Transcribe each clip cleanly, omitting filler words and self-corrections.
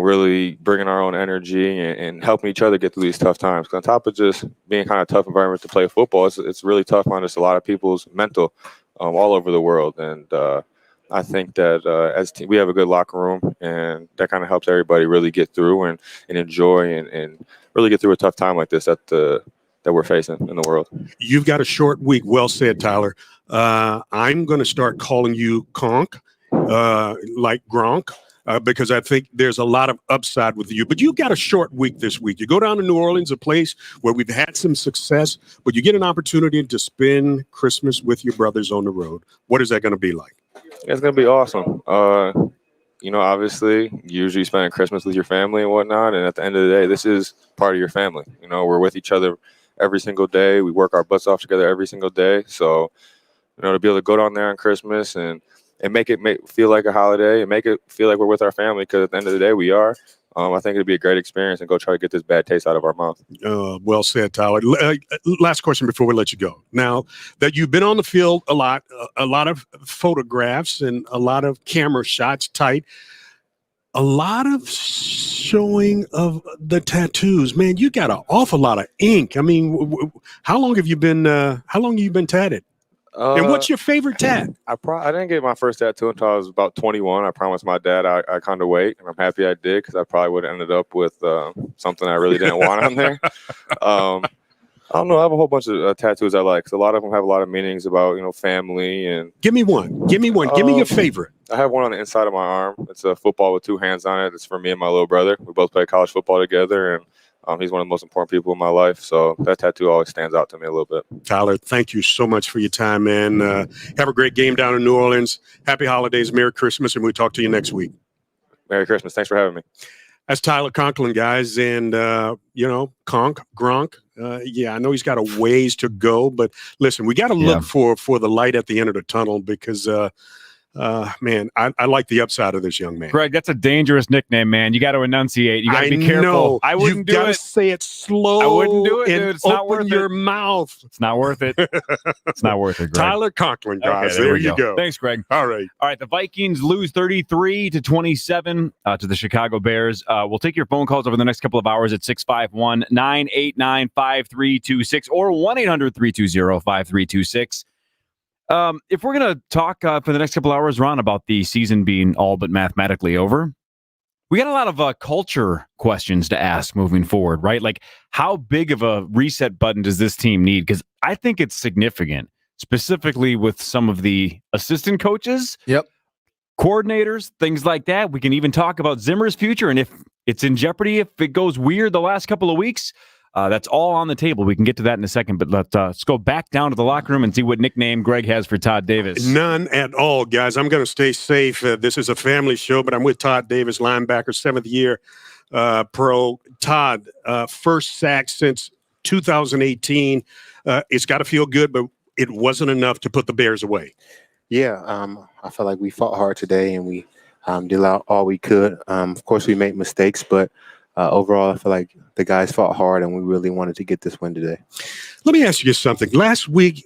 really bringing our own energy and helping each other get through these tough times. 'Cause on top of just being kind of tough environment to play football, it's really tough on just a lot of people's mental all over the world. And I think that as a team, we have a good locker room, and that kind of helps everybody really get through and enjoy and really get through a tough time like this that we're facing in the world. You've got a short week. Well said, Tyler. I'm going to start calling you Conk, like Gronk. Because I think there's a lot of upside with you. But you got a short week this week. You go down to New Orleans, a place where we've had some success, but you get an opportunity to spend Christmas with your brothers on the road. What is that going to be like? It's going to be awesome. Obviously, usually spending Christmas with your family and whatnot, and at the end of the day, this is part of your family. We're with each other every single day. We work our butts off together every single day. So, to be able to go down there on Christmas and make it feel like a holiday and make it feel like we're with our family, because at the end of the day, we are. I think it'd be a great experience and go try to get this bad taste out of our mouth. Well said, Tyler. Last question before we let you go. Now that you've been on the field a lot of photographs and a lot of camera shots tight, a lot of showing of the tattoos. Man, you got an awful lot of ink. I mean, how long have you been tatted? And what's your favorite tat? I didn't get my first tattoo until I was about 21. I promised my dad I kind of wait, and I'm happy I did, because I probably would have ended up with something I really didn't want on there. I don't know. I have a whole bunch of tattoos I like, because a lot of them have a lot of meanings about family. And give me one. Give me your favorite. I have one on the inside of my arm. It's a football with two hands on it. It's for me and my little brother. We both play college football together, and he's one of the most important people in my life. So that tattoo always stands out to me a little bit. Tyler, thank you so much for your time, man. Have a great game down in New Orleans. Happy holidays, Merry Christmas, and we'll talk to you next week. Merry Christmas. Thanks for having me. That's Tyler Conklin, guys. And, Gronk. I know he's got a ways to go, but listen, we got to look for the light at the end of the tunnel, because man, I like the upside of this young man. Greg, that's a dangerous nickname, man. You got to enunciate. You got to be careful. I wouldn't do it. You got to say it slow. I wouldn't do it, dude. It's not worth it. Open your mouth. It's not worth it. It's not worth it, Greg. Tyler Conklin, guys. Okay, there you go. Thanks, Greg. All right. The Vikings lose 33-27 to the Chicago Bears. We'll take your phone calls over the next couple of hours at 651-989-5326 or 1-800-320-5326. If we're going to talk for the next couple hours, Ron, about the season being all but mathematically over, we got a lot of culture questions to ask moving forward, right? Like, how big of a reset button does this team need? Because I think it's significant, specifically with some of the assistant coaches, coordinators, things like that. We can even talk about Zimmer's future, and if it's in jeopardy, if it goes weird the last couple of weeks. That's all on the table. We can get to that in a second, but let's go back down to the locker room and see what nickname Greg has for Todd Davis. None at all, guys. I'm going to stay safe. This is a family show, but I'm with Todd Davis, linebacker, 7th-year pro. Todd, first sack since 2018. It's got to feel good, but it wasn't enough to put the Bears away. Yeah, I feel like we fought hard today, and we did all we could. Of course, we made mistakes, but overall, I feel like the guys fought hard, and we really wanted to get this win today. Let me ask you something. Last week,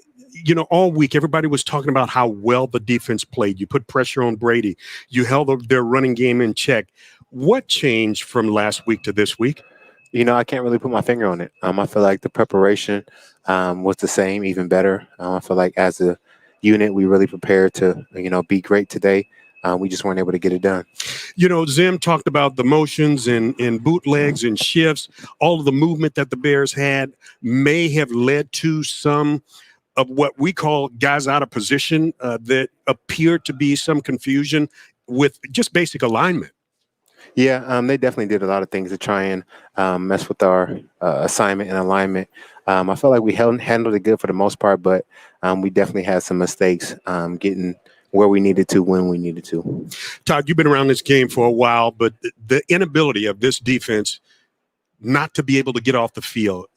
all week, everybody was talking about how well the defense played. You put pressure on Brady. You held their running game in check. What changed from last week to this week? I can't really put my finger on it. I feel like the preparation was the same, even better. I feel like as a unit, we really prepared to, be great today. We just weren't able to get it done. Zim talked about the motions and bootlegs and shifts. All of the movement that the Bears had may have led to some of what we call guys out of position that appeared to be some confusion with just basic alignment. Yeah, they definitely did a lot of things to try and mess with our assignment and alignment. I felt like we handled it good for the most part, but we definitely had some mistakes getting where we needed to, when we needed to. Todd, you've been around this game for a while, but the inability of this defense not to be able to get off the field,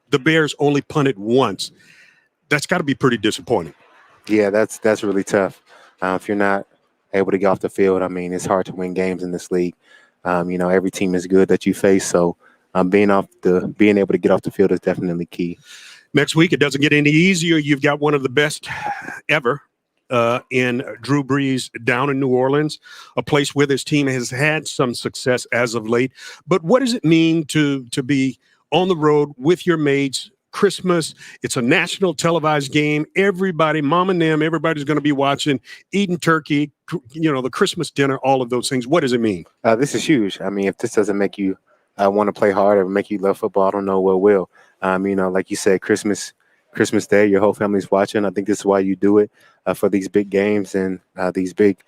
the Bears only punted once. That's got to be pretty disappointing. Yeah, that's really tough. If you're not able to get off the field, it's hard to win games in this league. Every team is good that you face, so being able to get off the field is definitely key. Next week, it doesn't get any easier. You've got one of the best ever in Drew Brees down in New Orleans, a place where this team has had some success as of late. But what does it mean to be on the road with your mates? Christmas, it's a national televised game. Everybody, mom and them, everybody's going to be watching, eating turkey, the Christmas dinner, all of those things. What does it mean? This is huge. I mean, if this doesn't make you want to play hard or make you love football, I don't know what will. Like you said, Christmas Day, your whole family's watching. I think this is why you do it for these big games and these big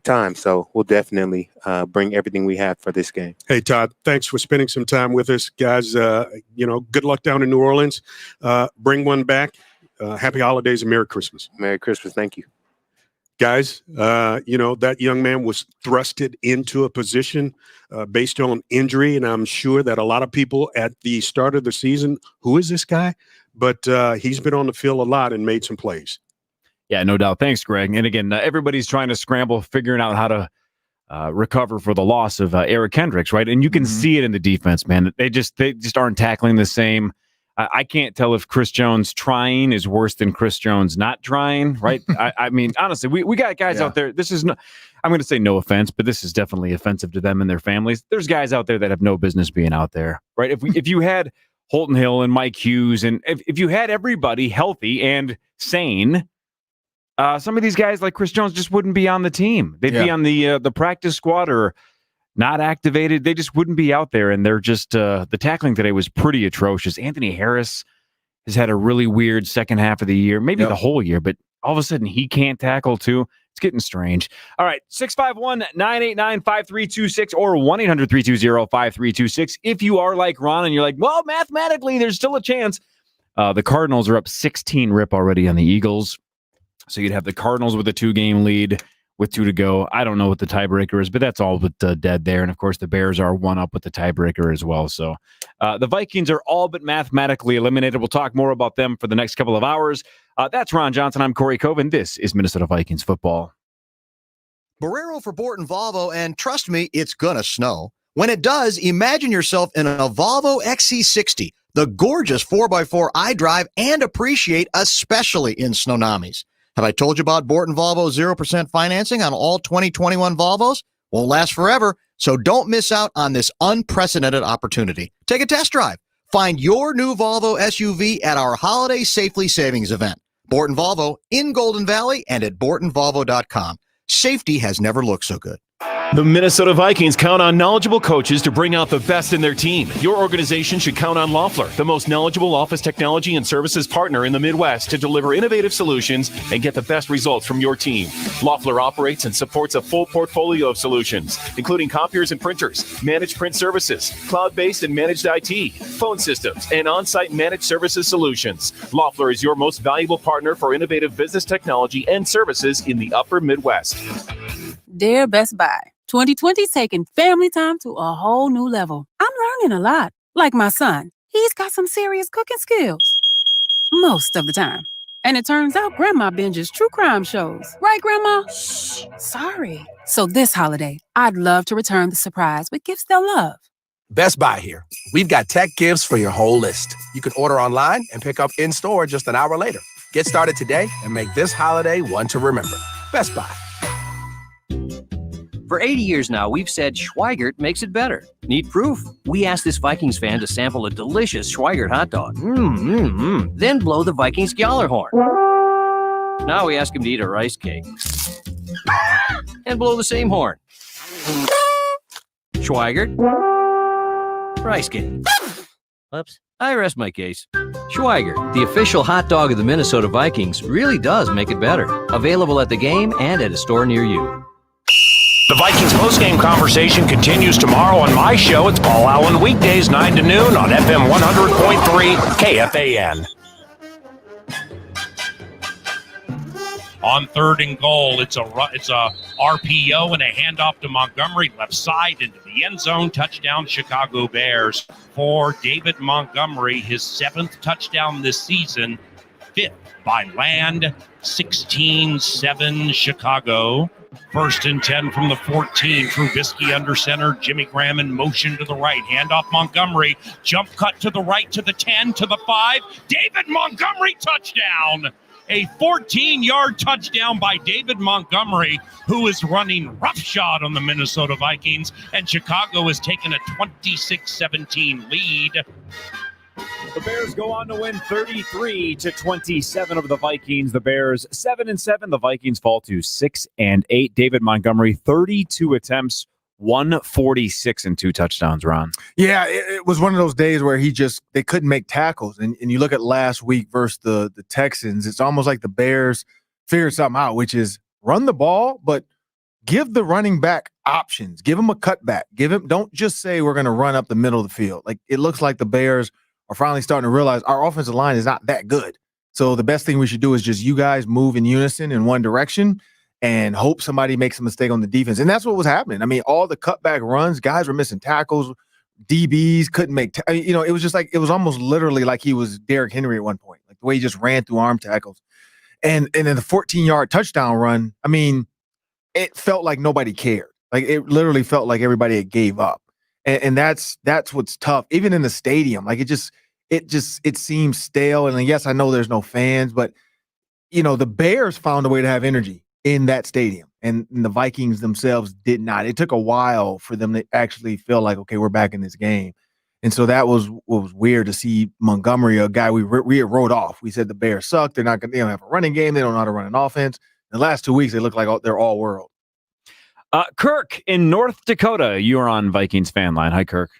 times. So we'll definitely bring everything we have for this game. Hey, Todd, thanks for spending some time with us, guys. Good luck down in New Orleans. Bring one back. Happy holidays and Merry Christmas. Merry Christmas. Thank you. Guys, that young man was thrusted into a position based on injury, and I'm sure that a lot of people at the start of the season, who is this guy? But he's been on the field a lot and made some plays. Yeah, no doubt. Thanks, Greg. And again, everybody's trying to scramble, figuring out how to recover for the loss of Eric Kendricks, right? And you can see it in the defense, man. They just aren't tackling the same. I can't tell if Chris Jones trying is worse than Chris Jones not trying, right? I mean, honestly, we got guys out there. This is no, I'm going to say no offense, but this is definitely offensive to them and their families. There's guys out there that have no business being out there, right? If you had Holton Hill and Mike Hughes, and if you had everybody healthy and sane, some of these guys like Chris Jones just wouldn't be on the team. They'd be on the practice squad or not activated. They just wouldn't be out there. And they're just the tackling today was pretty atrocious. Anthony Harris has had a really weird second half of the year, maybe the whole year, but all of a sudden he can't tackle too. It's getting strange. All right, 651-989-5326 or 1-800-320-5326. If you are like Ron and you're like, well, mathematically, there's still a chance. The Cardinals are up 16-rip already on the Eagles. So you'd have the Cardinals with a 2-game lead with 2 to go. I don't know what the tiebreaker is, but that's all but dead there. And, of course, the Bears are 1 up with the tiebreaker as well. So the Vikings are all but mathematically eliminated. We'll talk more about them for the next couple of hours. That's Ron Johnson. I'm Corey Coven. This is Minnesota Vikings football. Barrero for Borton Volvo, and trust me, it's gonna snow. When it does, imagine yourself in a Volvo XC60, the gorgeous 4x4 I drive and appreciate, especially in Snow-Namis. Have I told you about Borton Volvo 0% financing on all 2021 Volvos? Won't last forever, so don't miss out on this unprecedented opportunity. Take a test drive. Find your new Volvo SUV at our Holiday Safely Savings event. Borton Volvo in Golden Valley and at BortonVolvo.com. Safety has never looked so good. The Minnesota Vikings count on knowledgeable coaches to bring out the best in their team. Your organization should count on Loeffler, the most knowledgeable office technology and services partner in the Midwest, to deliver innovative solutions and get the best results from your team. Loeffler operates and supports a full portfolio of solutions, including copiers and printers, managed print services, cloud-based and managed IT, phone systems, and on-site managed services solutions. Loeffler is your most valuable partner for innovative business technology and services in the upper Midwest. Dear Best Buy, 2020's taking family time to a whole new level. I'm learning a lot. Like my son, he's got some serious cooking skills. Most of the time. And it turns out Grandma binges true crime shows. Right, Grandma? Shh. Sorry. So this holiday, I'd love to return the surprise with gifts they'll love. Best Buy here. We've got tech gifts for your whole list. You can order online and pick up in-store just an hour later. Get started today and make this holiday one to remember. Best Buy. For 80 years now, we've said Schweigert makes it better. Need proof? We asked this Vikings fan to sample a delicious Schweigert hot dog. Then blow the Vikings Gyaller horn. Now we ask him to eat a rice cake. And blow the same horn. Schweigert. Rice cake. Whoops. I rest my case. Schweigert, the official hot dog of the Minnesota Vikings, really does make it better. Available at the game and at a store near you. The Vikings postgame conversation continues tomorrow on my show. It's Paul Allen, weekdays 9 to noon on FM 100.3 KFAN. On 3rd and goal, it's a RPO and a handoff to Montgomery, left side into the end zone. Touchdown, Chicago Bears for David Montgomery, his 7th touchdown this season, 5th by land, 16-7 Chicago. 1st and 10 from the 14. Trubisky under center. Jimmy Graham in motion to the right. Handoff Montgomery. Jump cut to the right to the 10 to the 5. David Montgomery touchdown. A 14-yard touchdown by David Montgomery, who is running roughshod on the Minnesota Vikings, and Chicago has taken a 26-17 lead. The Bears go on to win 33-27 over the Vikings. The Bears 7-7. The Vikings fall to 6-8. David Montgomery, 32 attempts, 146 and 2 touchdowns, Ron. Yeah, it was one of those days where they couldn't make tackles. And you look at last week versus the Texans, it's almost like the Bears figured something out, which is run the ball, but give the running back options. Give him a cutback. Don't just say we're going to run up the middle of the field. Like, it looks like the Bears are finally starting to realize our offensive line is not that good. So the best thing we should do is just you guys move in unison in one direction and hope somebody makes a mistake on the defense. And that's what was happening. I mean, all the cutback runs, guys were missing tackles, DBs couldn't make it was just like, it was almost literally like he was Derrick Henry at one point, like the way he just ran through arm tackles. And then the 14-yard touchdown run, I mean, it felt like nobody cared. Like, it literally felt like everybody had gave up. And that's what's tough. Even in the stadium, like it seems stale. And yes, I know there's no fans, but the Bears found a way to have energy in that stadium, and the Vikings themselves did not. It took a while for them to actually feel like, okay, we're back in this game. And so that was what was weird to see Montgomery, a guy we wrote off. We said the Bears suck. They don't have a running game. They don't know how to run an offense. In the last 2 weeks, they look like they're all world. Kirk in North Dakota, you are on Vikings fan line. Hi, Kirk.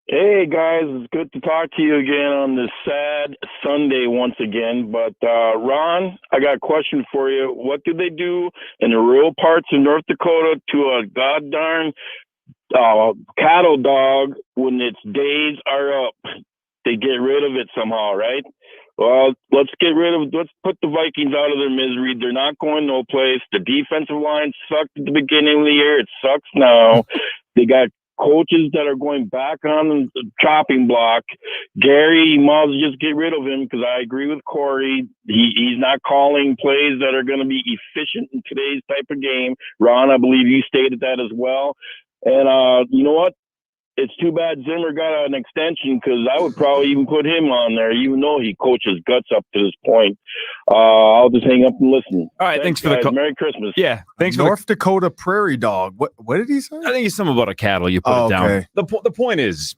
Hey, guys. It's good to talk to you again on this sad Sunday once again. But, Ron, I got a question for you. What do they do in the rural parts of North Dakota to a goddamn cattle dog when its days are up? They get rid of it somehow, right? Well, let's put the Vikings out of their misery. They're not going no place. The defensive line sucked at the beginning of the year. It sucks now. They got coaches that are going back on the chopping block. Gary, you might as well just get rid of him, because I agree with Corey. He's not calling plays that are going to be efficient in today's type of game. Ron, I believe you stated that as well. And you know what? It's too bad Zimmer got an extension, because I would probably even put him on there, even though he coaches guts up to this point. I'll just hang up and listen. All right, thanks for the call. Merry Christmas. Yeah, thanks for North Dakota prairie dog. What did he say? I think it's something about a cattle. You put it down. Okay. The point is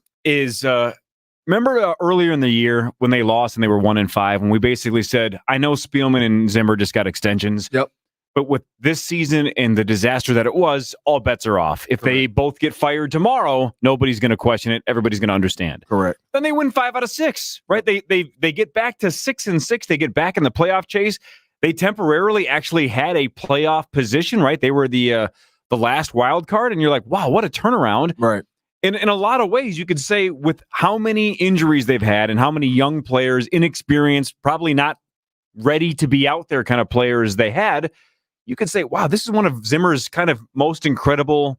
remember earlier in the year when they lost and they were 1-5, when we basically said, I know Spielman and Zimmer just got extensions. Yep. But with this season and the disaster that it was, all bets are off. If they both get fired tomorrow, nobody's going to question it. Everybody's going to understand. Correct. Then they win 5 out of 6, right? They get back to 6-6. They get back in the playoff chase. They temporarily actually had a playoff position, right? They were the last wild card, and you're like, wow, what a turnaround. Right. In a lot of ways, you could say with how many injuries they've had and how many young players, inexperienced, probably not ready to be out there kind of players they had, you could say, wow, this is one of Zimmer's kind of most incredible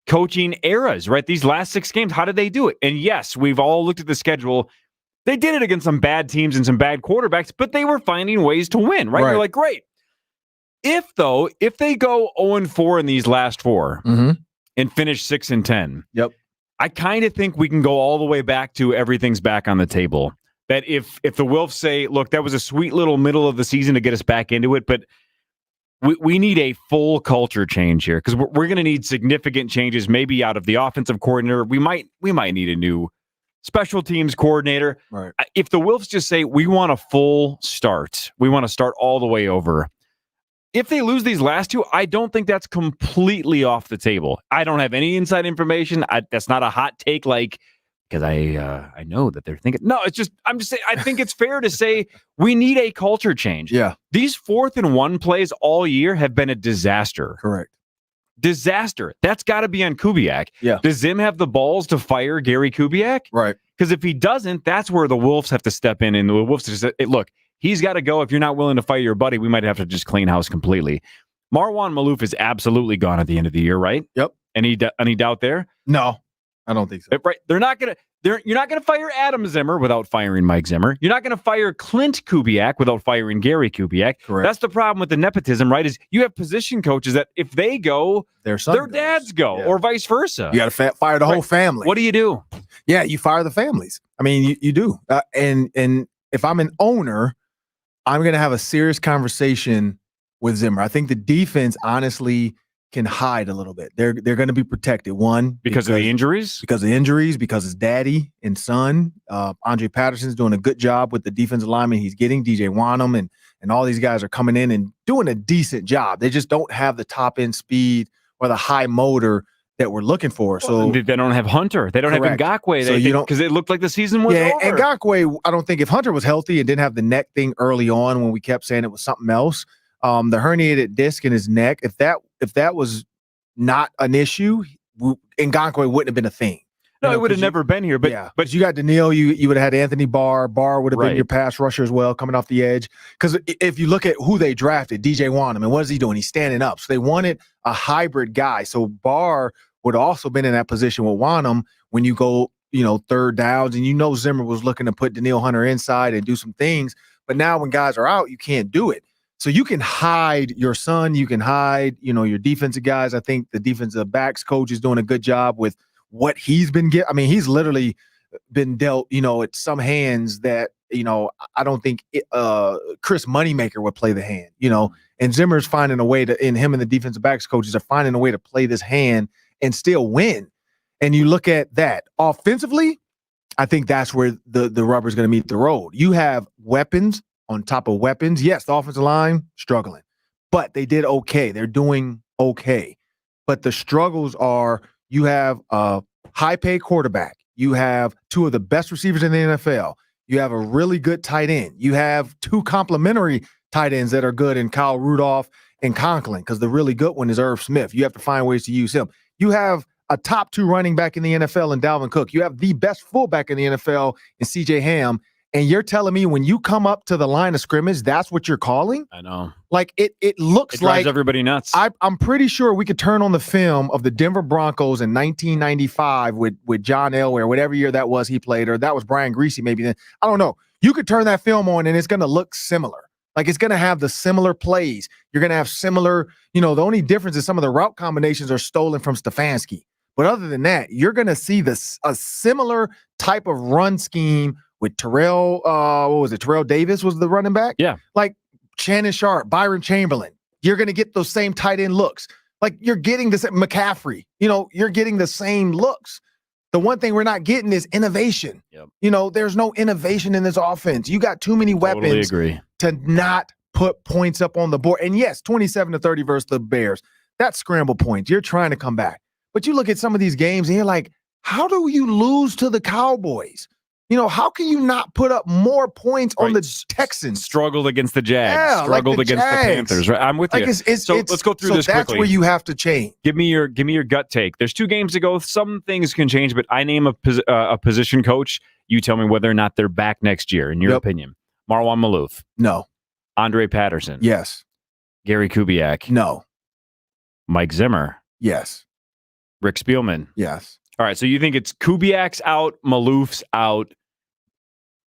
coaching eras, right? These last 6 games, how did they do it? And yes, we've all looked at the schedule. They did it against some bad teams and some bad quarterbacks, but they were finding ways to win, right? You're like, great. If they go 0-4 in these last 4 and finish 6-10, yep, I kind of think we can go all the way back to everything's back on the table. That if the Wilfs say, look, that was a sweet little middle of the season to get us back into it, but we need a full culture change here, because we're going to need significant changes, maybe out of the offensive coordinator. We might need a new special teams coordinator. Right. If the Wilfs just say, we want a full start, we want to start all the way over. If they lose these last 2, I don't think that's completely off the table. I don't have any inside information. That's not a hot take, because I know that they're thinking. No, I'm just saying, I think it's fair to say we need a culture change. Yeah. These 4th and 1 plays all year have been a disaster. Correct. Disaster. That's got to be on Kubiak. Yeah. Does Zim have the balls to fire Gary Kubiak? Right. Because if he doesn't, that's where the Wolves have to step in, and the Wolves just say, hey, look, he's got to go. If you're not willing to fire your buddy, we might have to just clean house completely. Marwan Malouf is absolutely gone at the end of the year, right? Yep. Any doubt there? No, I don't think so. Right. You're not going to fire Adam Zimmer without firing Mike Zimmer. You're not going to fire Clint Kubiak without firing Gary Kubiak. Correct. That's the problem with the nepotism, right? Is you have position coaches that if they go, their dads go, or vice versa. You got to fire the whole family. What do you do? Yeah, you fire the families. I mean, you do. And if I'm an owner, I'm going to have a serious conversation with Zimmer. I think the defense honestly can hide a little bit. They're going to be protected. One, because of the injuries? Because of injuries, because his daddy and son. Andre Patterson's doing a good job with the defensive lineman he's getting. DJ Wanham and all these guys are coming in and doing a decent job. They just don't have the top-end speed or the high motor that we're looking for. So they don't have Hunter. They don't have Ngakoue. So you don't, because it looked like the season was over. And Ngakoue, I don't think if Hunter was healthy and didn't have the neck thing early on when we kept saying it was something else, the herniated disc in his neck, if that was not an issue, Ngakoue wouldn't have been a thing. No, it would have never been here. But you got Daniil, you would have had Anthony Barr. Barr would have been your pass rusher as well, coming off the edge. Because if you look at who they drafted, DJ Wanham, and what is he doing? He's standing up. So they wanted a hybrid guy. So Barr would have also been in that position with Wanham when you go, third downs. And Zimmer was looking to put Daniil Hunter inside and do some things. But now when guys are out, you can't do it. So you can hide your son. You can hide, your defensive guys. I think the defensive backs coach is doing a good job with what he's been getting. I mean, he's literally been dealt, at some hands that, I don't think Chris Moneymaker would play the hand, and Zimmer's finding a way him and the defensive backs coaches are finding a way to play this hand and still win. And you look at that offensively, I think that's where the rubber's going to meet the road. You have weapons on top of weapons. Yes, the offensive line struggling, but they did okay. They're doing okay. But the struggles are, you have a high-paid quarterback. You have two of the best receivers in the NFL. You have a really good tight end. You have two complementary tight ends that are good in Kyle Rudolph and Conklin, because the really good one is Irv Smith. You have to find ways to use him. You have a top 2 running back in the NFL in Dalvin Cook. You have the best fullback in the NFL in CJ Ham. And you're telling me when you come up to the line of scrimmage, that's what you're calling? I know. Like it looks it drives like everybody nuts. I'm pretty sure we could turn on the film of the Denver Broncos in 1995 with John Elway, or whatever year that was he played, or that was Brian Griese maybe then. I don't know. You could turn that film on and it's going to look similar. Like it's going to have the similar plays. You're going to have similar, the only difference is some of the route combinations are stolen from Stefanski. But other than that, you're going to see a similar type of run scheme with Terrell, Terrell Davis was the running back? Yeah. Like Shannon Sharp, Byron Chamberlain. You're going to get those same tight end looks. Like you're getting this McCaffrey. You're getting the same looks. The one thing we're not getting is innovation. Yep. There's no innovation in this offense. You got too many weapons to not put points up on the board. And yes, 27-30 versus the Bears. That's scramble points. You're trying to come back. But you look at some of these games and you're like, how do you lose to the Cowboys? How can you not put up more points on the Texans? Struggled against the Jags. Struggled against the Panthers. Right? I'm with you. So let's go through this quickly. That's where you have to change. Give me your gut take. There's 2 games to go. Some things can change, but I name a position coach. You tell me whether or not they're back next year, in your opinion. Marwan Malouf. No. Andre Patterson. Yes. Gary Kubiak. No. Mike Zimmer. Yes. Rick Spielman. Yes. All right, so you think it's Kubiak's out, Malouf's out,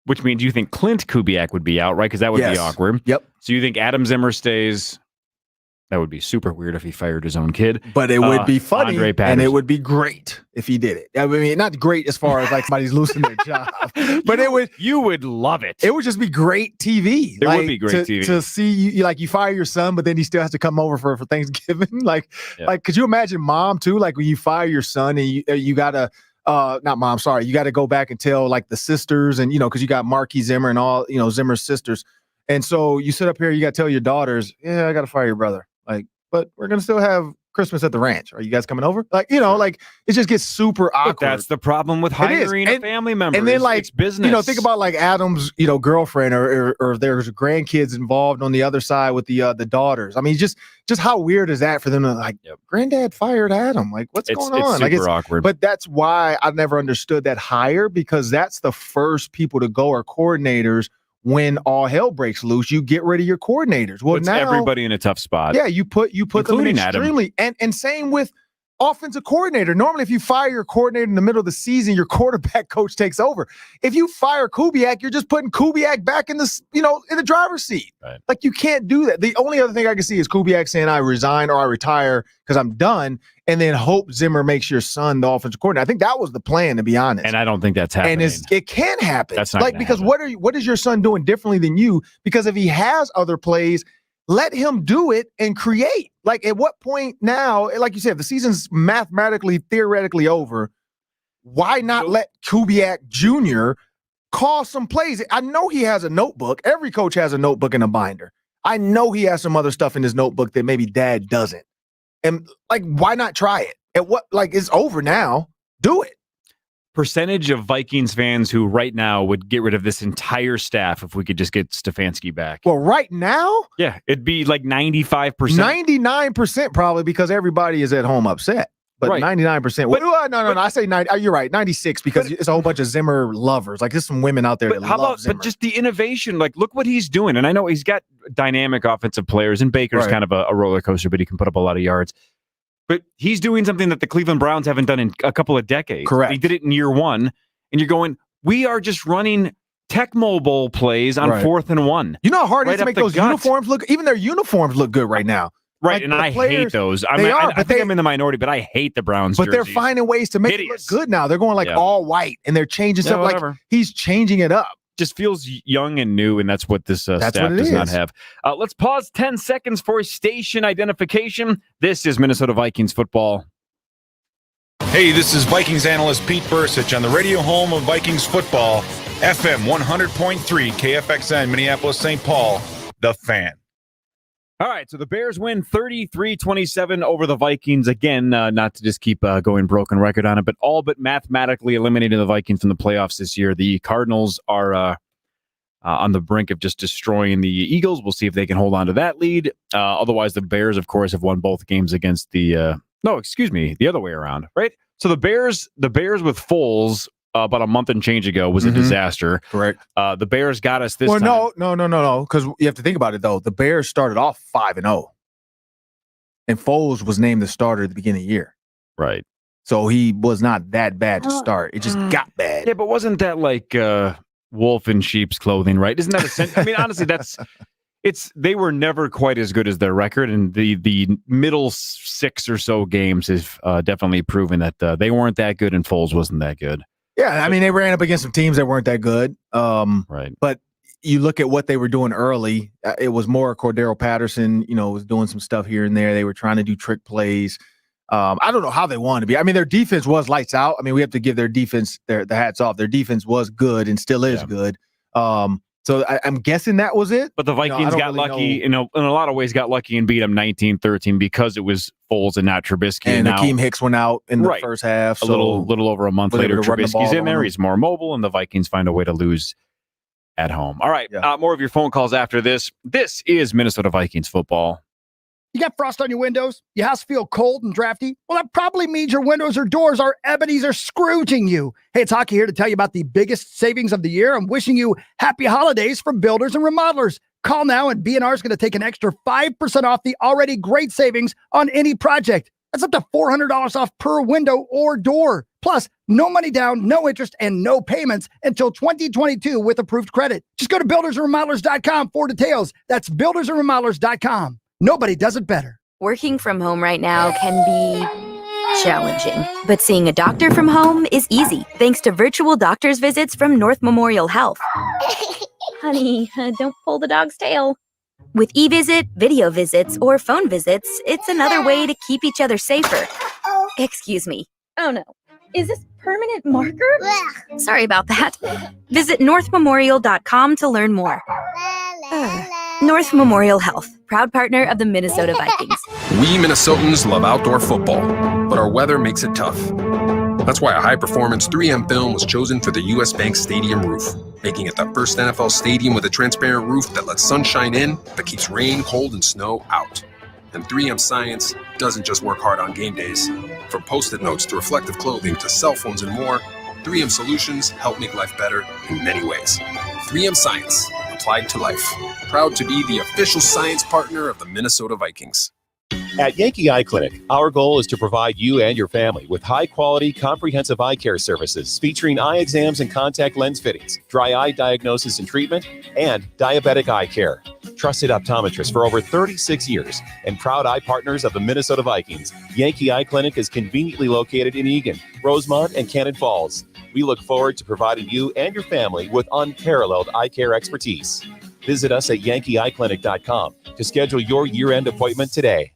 which means you think Clint Kubiak would be out, right? Because that would be awkward. Yep. So you think Adam Zimmer stays. That would be super weird if he fired his own kid. But it would be funny, Andre Patterson. and it would be great if he did it. I mean, not great as far as like somebody's losing their job, but you would love it. It would just be great TV. It would be great TV to see you. Like you fire your son, but then he still has to come over for Thanksgiving. Like, could you imagine mom too? Like when you fire your son and you gotta. Not mom, sorry. You got to go back and tell like the sisters and, because you got Marquis Zimmer and all, Zimmer's sisters. And so you sit up here, you got to tell your daughters, yeah, I got to fire your brother. Like, but we're going to still have Christmas at the ranch. Are you guys coming over? Like, like it just gets super awkward. But that's the problem with hiring a family member. And then like, it's business. Think about like Adam's, girlfriend or there's grandkids involved on the other side with the daughters. I mean, just how weird is that for them to like, granddad fired Adam? Like, what's going on? It's super awkward. But that's why I never understood that hire, because that's the first people to go are coordinators. When all hell breaks loose, you get rid of your coordinators. Well, puts now everybody in a tough spot. Yeah, you put them in including extremely, and same with offensive coordinator. Normally, if you fire your coordinator in the middle of the season, your quarterback coach takes over. If you fire Kubiak, you're just putting Kubiak back in the driver's seat. Right. Like, you can't do that. The only other thing I can see is Kubiak saying, I resign or I retire because I'm done, and then hope Zimmer makes your son the offensive coordinator. I think that was the plan, to be honest. And I don't think that's happening. And it can happen. That's not because happen. what is your son doing differently than you? Because if he has other plays, let him do it and create. Like, at what point now, like you said, the season's mathematically, theoretically over, why not let Kubiak Jr. call some plays? I know he has a notebook. Every coach has a notebook and a binder. I know he has some other stuff in his notebook that maybe dad doesn't. And, like, why not try it? It's over now. Do it. Percentage of Vikings fans who right now would get rid of this entire staff if we could just get Stefanski back? Well, right now? Yeah, it'd be like 95%. 99% probably, because everybody is at home upset. But Right. 99%. No. I say 90. You're right. 96 because it's a whole bunch of Zimmer lovers. Like, there's some women out there that love Zimmer. But just the innovation, like, look what he's doing. And I know he's got dynamic offensive players, and Baker's kind of a roller coaster, but he can put up a lot of yards. But he's doing something that the Cleveland Browns haven't done in a couple of decades. Correct. He did it in year one, and you're going, we are just running tech mobile plays on 4th and 1. You know how hard it is to up make the those gut. uniforms look? Even their uniforms look good right now. Right, Like, and the I players, hate those. I think I'm in the minority, but I hate the Browns But they're jerseys. finding ways to make it look good now. They're going all white, and they're changing stuff. whatever. Like, he's changing it up. Just feels young and new, and that's what this staff what it does not is. have. Let's pause 10 seconds for station identification. This is Minnesota Vikings football. Hey, this is Vikings analyst Pete Bursich on the radio home of Vikings football, FM 100.3 KFXN, Minneapolis, St. Paul, The Fan. All right, so the Bears win 33-27 over the Vikings. Again, not to just keep going broken record on it, but all but mathematically eliminating the Vikings from the playoffs this year. The Cardinals are on the brink of just destroying the Eagles. We'll see if they can hold on to that lead. Otherwise, the Bears, of course, have won both games against the the other way around, right? So the Bears with Foles about a month and change ago was a disaster. Correct. The Bears got us this time. No. Because you have to think about it, though. The Bears started off 5-0. And Foles was named the starter at the beginning of the year. Right. So he was not that bad to start. It just got bad. Yeah, but wasn't that like wolf in sheep's clothing, right? Isn't that a sense? I mean, honestly, they were never quite as good as their record, and the middle 6 or so games have definitely proven that they weren't that good and Foles wasn't that good. Yeah, I mean, they ran up against some teams that weren't that good. Right. But you look at what they were doing early, it was more Cordero Patterson, was doing some stuff here and there. They were trying to do trick plays. I don't know how they wanted to be. I mean, their defense was lights out. I mean, we have to give their defense the hats off. Their defense was good and still is good. So I'm guessing that was it. But the Vikings got lucky, in a lot of ways got lucky and beat them 19-13 because it was Foles and not Trubisky. And Akeem Hicks went out in the first half. A little over a month later, Trubisky's in there. On He's more mobile, and the Vikings find a way to lose at home. All right, more of your phone calls after this. This is Minnesota Vikings football. You got frost on your windows? Your house feel cold and drafty? Well, that probably means your windows or doors are Ebenezer Scrooging you. Hey, it's Hockey here to tell you about the biggest savings of the year. I'm wishing you happy holidays from builders and remodelers. Call now and B&R is going to take an extra 5% off the already great savings on any project. That's up to $400 off per window or door. Plus, no money down, no interest, and no payments until 2022 with approved credit. Just go to buildersandremodelers.com for details. That's buildersandremodelers.com. Nobody does it better. Working from home right now can be challenging, but seeing a doctor from home is easy thanks to virtual doctor's visits from North Memorial Health. Honey, don't pull the dog's tail. With e-visit, video visits, or phone visits, it's another way to keep each other safer. Excuse me. Oh no. Is this permanent marker? Sorry about that. Visit northmemorial.com to learn more. North Memorial Health, proud partner of the Minnesota Vikings. We Minnesotans love outdoor football, but our weather makes it tough. That's why a high-performance 3M film was chosen for the U.S. Bank Stadium roof, making it the first NFL stadium with a transparent roof that lets sunshine in but keeps rain, cold, and snow out. And 3M Science doesn't just work hard on game days. From Post-it notes to reflective clothing to cell phones and more, 3M solutions help make life better in many ways. 3M Science, applied to life. Proud to be the official science partner of the Minnesota Vikings. At Yankee Eye Clinic, our goal is to provide you and your family with high-quality, comprehensive eye care services featuring eye exams and contact lens fittings, dry eye diagnosis and treatment, and diabetic eye care. Trusted optometrists for over 36 years and proud eye partners of the Minnesota Vikings, Yankee Eye Clinic is conveniently located in Eagan, Rosemont, and Cannon Falls. We look forward to providing you and your family with unparalleled eye care expertise. Visit us at yankeeeyeclinic.com to schedule your year-end appointment today.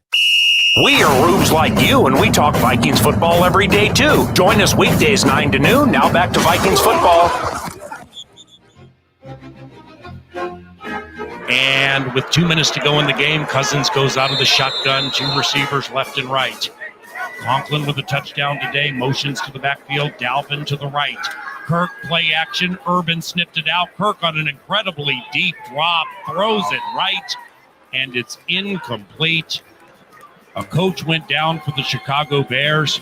We are rubes like you, and we talk Vikings football every day, too. Join us weekdays 9 to noon. Now back to Vikings football. And with 2 minutes to go in the game, Cousins goes out of the shotgun, 2 receivers left and right. Conklin with a touchdown today, motions to the backfield, Dalvin to the right. Kirk play action, Urban snipped it out. Kirk on an incredibly deep drop, throws it right, and it's incomplete. A coach went down for the Chicago Bears,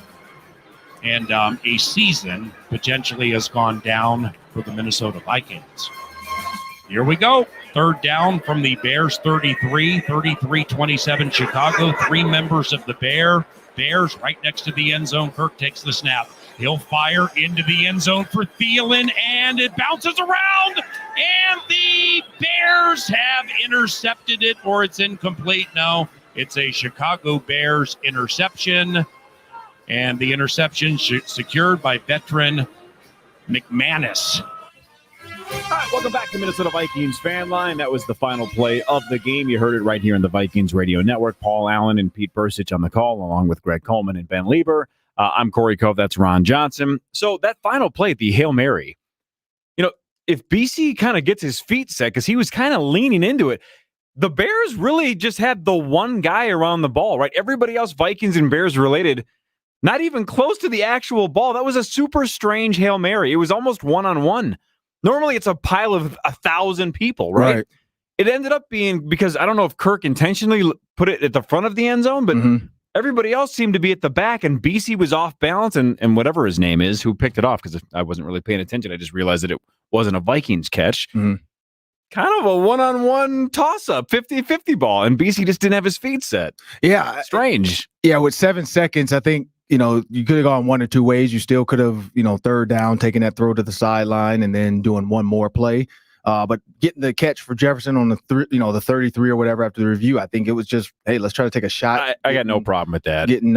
and a season potentially has gone down for the Minnesota Vikings. Here we go. 3rd down from the Bears 33, 33-27 Chicago. 3 members of the Bears right next to the end zone. Kirk takes the snap. He'll fire into the end zone for Thielen, and it bounces around, and the Bears have intercepted it, or it's incomplete. No, it's a Chicago Bears interception, and the interception secured by veteran McManus. All right, welcome back to Minnesota Vikings Fan Line. That was the final play of the game. You heard it right here on the Vikings Radio Network. Paul Allen and Pete Bursich on the call, along with Greg Coleman and Ben Lieber. I'm Corey Cove. That's Ron Johnson. So that final play, the Hail Mary, if BC kind of gets his feet set, because he was kind of leaning into it, the Bears really just had the one guy around the ball, right? Everybody else, Vikings and Bears related, not even close to the actual ball. That was a super strange Hail Mary. It was almost one-on-one. Normally, it's a pile of 1,000 people, right? It ended up being, because I don't know if Kirk intentionally put it at the front of the end zone, but everybody else seemed to be at the back, and BC was off balance, and whatever his name is, who picked it off, because I wasn't really paying attention. I just realized that it wasn't a Vikings catch. Kind of a one-on-one toss-up, 50-50 ball, and BC just didn't have his feet set. Yeah. Strange. Yeah, with 7 seconds, I think, you could have gone one or two ways. You still could have, 3rd down, taking that throw to the sideline and then doing one more play. But getting the catch for Jefferson on the 33 or whatever after the review, I think it was just, hey, let's try to take a shot. I got no problem with that. Getting,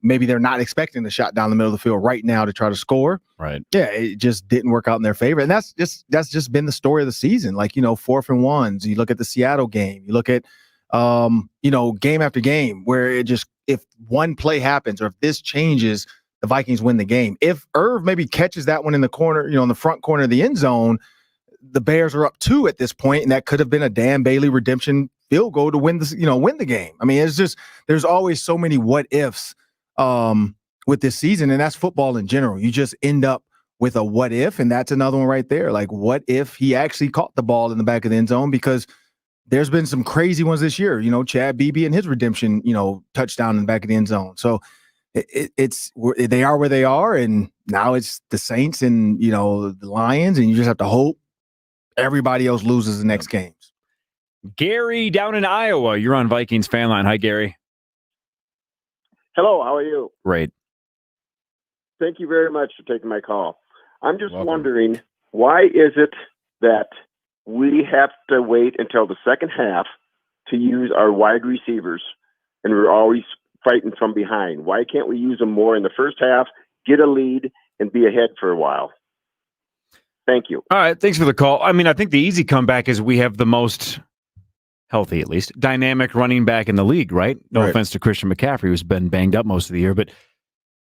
maybe they're not expecting the shot down the middle of the field right now to try to score. Right. Yeah, it just didn't work out in their favor. And that's just been the story of the season. Like, 4th and 1s. You look at the Seattle game. You look at, game after game where it just, if one play happens or if this changes, the Vikings win the game. If Irv maybe catches that one in the corner, in the front corner of the end zone, the Bears are up 2 at this point, and that could have been a Dan Bailey redemption field goal to win the game. I mean, it's just, there's always so many what ifs with this season, and that's football in general. You just end up with a what if, and that's another one right there. Like, what if he actually caught the ball in the back of the end zone? Because there's been some crazy ones this year, Chad Beebe and his redemption, touchdown in the back of the end zone. So they are where they are, and now it's the Saints and, the Lions, and you just have to hope everybody else loses the next games. Gary down in Iowa, you're on Vikings Fan Line. Hi, Gary. Hello, how are you? Great. Thank you very much for taking my call. I'm just wondering, why is it that we have to wait until the second half to use our wide receivers, and we're always fighting from behind? Why can't we use them more in the first half, get a lead, and be ahead for a while? Thank you. All right, thanks for the call. I mean, I think the easy comeback is we have the most healthy, at least, dynamic running back in the league, right? No offense to Christian McCaffrey, who's been banged up most of the year, but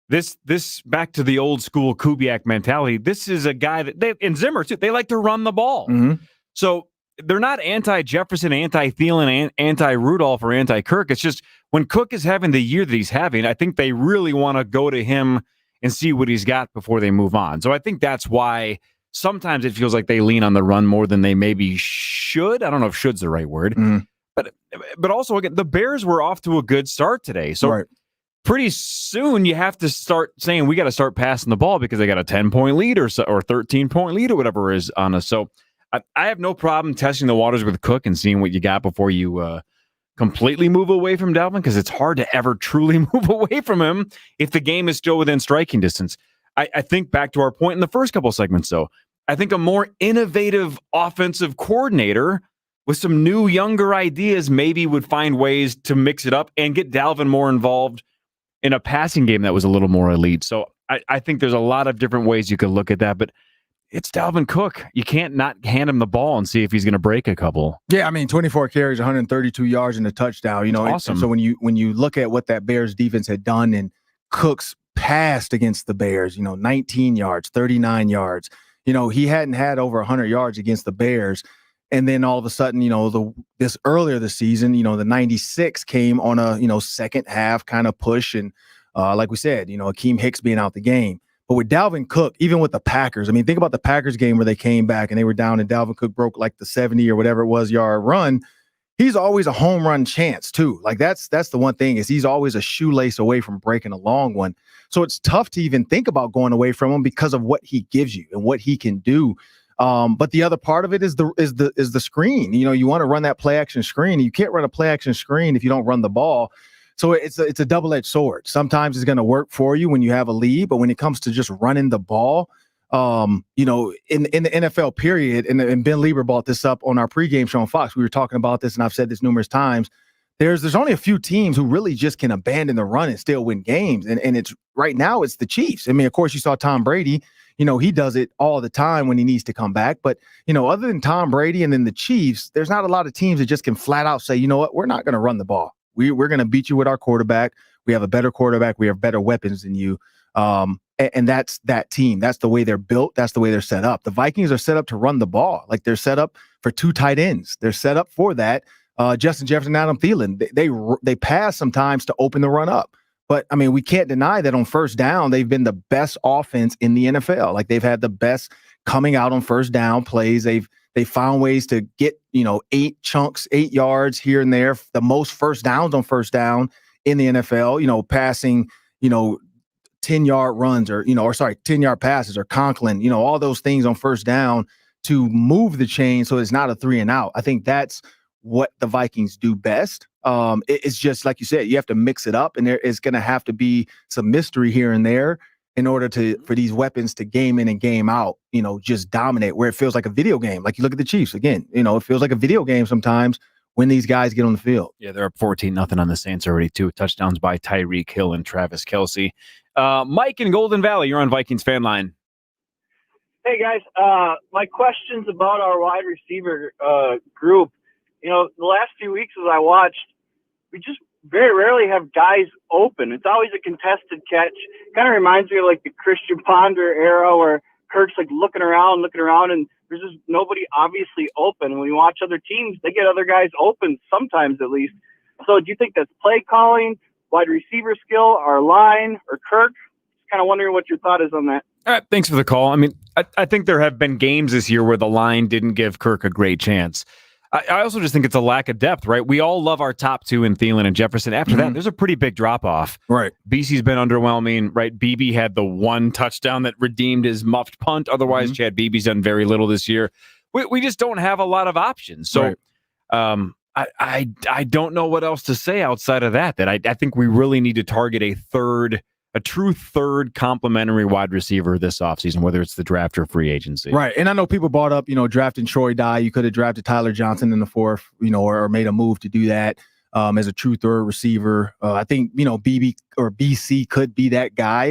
this back to the old school Kubiak mentality. This is a guy that and Zimmer too. They like to run the ball. So they're not anti-Jefferson, anti-Thielen, anti-Rudolph, or anti-Kirk. It's just when Cook is having the year that he's having, I think they really want to go to him and see what he's got before they move on. So I think that's why sometimes it feels like they lean on the run more than they maybe should. I don't know if should's the right word. But also, again, the Bears were off to a good start today. So pretty soon you have to start saying we got to start passing the ball because they got a 10-point lead or 13-point lead or whatever is on us. So I have no problem testing the waters with Cook and seeing what you got before you completely move away from Dalvin because it's hard to ever truly move away from him if the game is still within striking distance. I think back to our point in the first couple segments, though. I think a more innovative offensive coordinator with some new, younger ideas maybe would find ways to mix it up and get Dalvin more involved in a passing game that was a little more elite. So I think there's a lot of different ways you could look at that, but it's Dalvin Cook. You can't not hand him the ball and see if he's going to break a couple. Yeah, I mean, 24 carries, 132 yards and a touchdown. You know, awesome. And so when you look at what that Bears defense had done and Cook's passed against the Bears, 19 yards, 39 yards. He hadn't had over 100 yards against the Bears. And then all of a sudden, this earlier this season, the 96 came on a, second half kind of push. And like we said, Akeem Hicks being out the game. But with Dalvin Cook, even with the Packers, I mean, think about the Packers game where they came back and they were down and Dalvin Cook broke like the 70 or whatever it was yard run. He's always a home run chance too. Like that's the one thing is he's always a shoelace away from breaking a long one. So it's tough to even think about going away from him because of what he gives you and what he can do. But the other part of it is the screen. You want to run that play action screen. You can't run a play action screen if you don't run the ball. So it's a double-edged sword. Sometimes it's going to work for you when you have a lead, but when it comes to just running the ball, in the NFL period, and Ben Lieber brought this up on our pregame show on Fox. We were talking about this, and I've said this numerous times. There's only a few teams who really just can abandon the run and still win games, and it's right now it's the Chiefs. I mean, of course, you saw Tom Brady. He does it all the time when he needs to come back. But, other than Tom Brady and then the Chiefs, there's not a lot of teams that just can flat out say, you know what, we're not going to run the ball. We're going to beat you with our quarterback. We have a better quarterback. We have better weapons than you. And that's that team. That's the way they're built. That's the way they're set up. The Vikings are set up to run the ball. Like they're set up for two tight ends. They're set up for that. Justin Jefferson, Adam Thielen, they pass sometimes to open the run up. But, I mean, we can't deny that on first down, they've been the best offense in the NFL. Like they've had the best coming out on first down plays. They found ways to get, 8 yards here and there, the most first downs on first down in the NFL, passing, 10-yard runs or 10-yard passes or Conklin, all those things on first down to move the chain so it's not a 3 and out. I think that's what the Vikings do best. It's just like you said, you have to mix it up, and there is going to have to be some mystery here and there in order for these weapons to game in and game out, just dominate where it feels like a video game. Like you look at the Chiefs again, it feels like a video game sometimes when these guys get on the field. Yeah, they're up 14-0 on the Saints already, too. Touchdowns by Tyreek Hill and Travis Kelce. Mike in Golden Valley, you're on Vikings Fan Line. Hey, guys. My question's about our wide receiver group. The last few weeks as I watched, we just very rarely have guys open. It's always a contested catch. Kind of reminds me of like the Christian Ponder era where Kirk's like looking around, and there's just nobody obviously open. When you watch other teams, they get other guys open sometimes at least. So do you think that's play calling, wide receiver skill, our line, or Kirk? Just kind of wondering what your thought is on that. All right, thanks for the call. I mean, I think there have been games this year where the line didn't give Kirk a great chance. I also just think it's a lack of depth, right? We all love our top two in Thielen and Jefferson. After that, there's a pretty big drop-off. Right. BC's been underwhelming, right? BB had the one touchdown that redeemed his muffed punt. Otherwise, Chad Beebe's done very little this year. We just don't have a lot of options. So I don't know what else to say outside of that I think we really need to target a true third complementary wide receiver this offseason, whether it's the draft or free agency. Right. And I know people brought up, drafting Troy Dye. You could have drafted Tyler Johnson in the 4th, or made a move to do that as a true third receiver. I think, BB or BC could be that guy.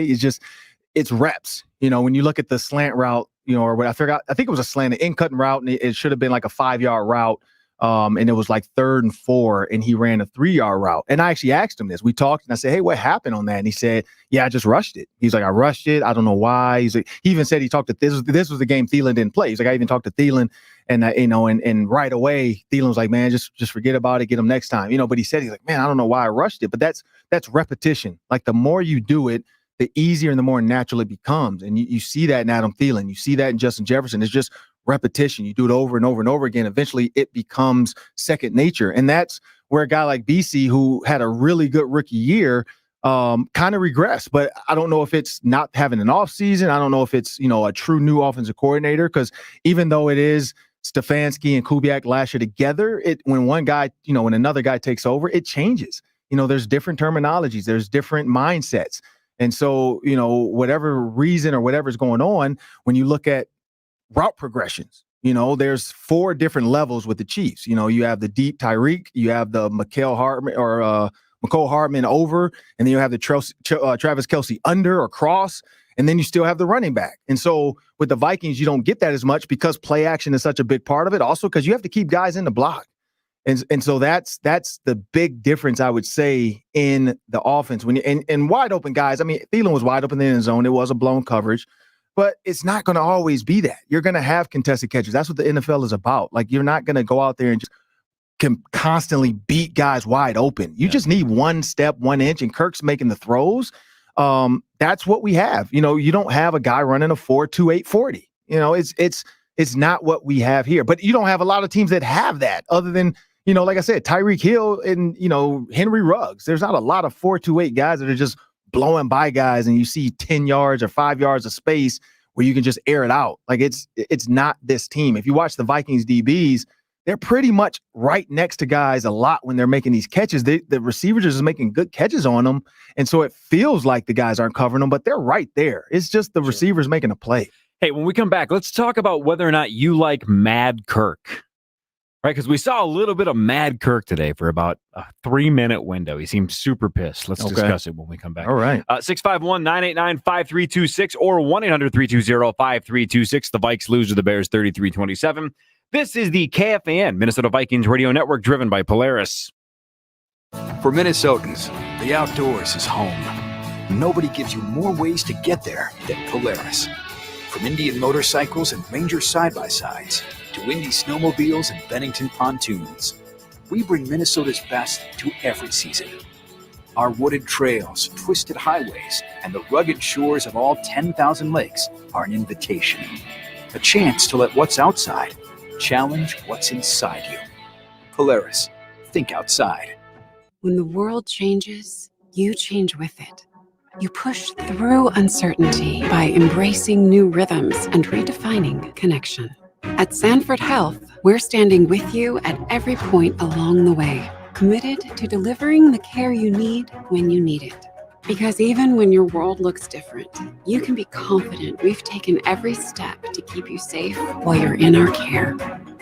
It's reps. When you look at the slant route, or what I think it was a slant, an in-cutting route, and it should have been like a 5-yard route. And it was like 3rd and 4, and he ran a 3-yard route. And I actually asked him this. We talked, and I said, "Hey, what happened on that?" And he said, "Yeah, I just rushed it." He's like, "I rushed it. I don't know why." He's like, he even said he talked to this was the game Thielen didn't play. He's like, "I even talked to Thielen, and and right away Thielen was like, man, just forget about it, get him next time." But he said he's like, "Man, I don't know why I rushed it." But that's repetition. Like the more you do it, the easier and the more natural it becomes. And you see that in Adam Thielen. You see that in Justin Jefferson. It's just repetition. You do it over and over and over again. Eventually it becomes second nature. And that's where a guy like BC, who had a really good rookie year, kind of regressed. But I don't know if it's not having an off season. I don't know if it's, a true new offensive coordinator, because even though it is Stefanski and Kubiak last year together, when one guy, when another guy takes over, it changes. There's different terminologies, there's different mindsets. And so, whatever reason or whatever's going on, when you look at route progressions, there's 4 different levels with the Chiefs. You have the deep Tyreek, you have the McCole Hardman over, and then you have the Travis Kelce under or cross, and then you still have the running back. And so with the Vikings, you don't get that as much because play action is such a big part of it. Also, because you have to keep guys in the block. And so that's the big difference, I would say, in the offense. And wide open guys, I mean, Thielen was wide open in the end zone. It was a blown coverage, but it's not going to always be that. You're going to have contested catches. That's what the NFL is about. Like, you're not going to go out there and just can constantly beat guys wide open. You just need 1 step, 1 inch, and Kirk's making the throws. That's what we have. You don't have a guy running a 4.28 40. It's not what we have here. But you don't have a lot of teams that have that, other than, like I said, Tyreek Hill and, Henry Ruggs. There's not a lot of 4.28 guys that are just blowing by guys and you see 10 yards or 5 yards of space where you can just air it out. Like, it's not this team. If you watch the Vikings DBs, they're pretty much right next to guys a lot when they're making these catches. The receivers are just making good catches on them. And so it feels like the guys aren't covering them, but they're right there. It's just the receivers making a play. Hey, when we come back, let's talk about whether or not you like Mad Kirk. Right? Because we saw a little bit of Mad Kirk today for about a 3-minute window. He seemed super pissed. Let's discuss it when we come back. All right. 651-989-5326 or 1-800-320-5326. The Vikes lose to the Bears 33-27. This is the KFAN Minnesota Vikings Radio Network, driven by Polaris. For Minnesotans, the outdoors is home. Nobody gives you more ways to get there than Polaris. From Indian motorcycles and Ranger side-by-sides to Indy snowmobiles and Bennington pontoons, we bring Minnesota's best to every season. Our wooded trails, twisted highways, and the rugged shores of all 10,000 lakes are an invitation. A chance to let what's outside challenge what's inside you. Polaris. Think outside. When the world changes, you change with it. You push through uncertainty by embracing new rhythms and redefining connection. At Sanford Health, we're standing with you at every point along the way, committed to delivering the care you need when you need it. Because even when your world looks different, you can be confident we've taken every step to keep you safe while you're in our care.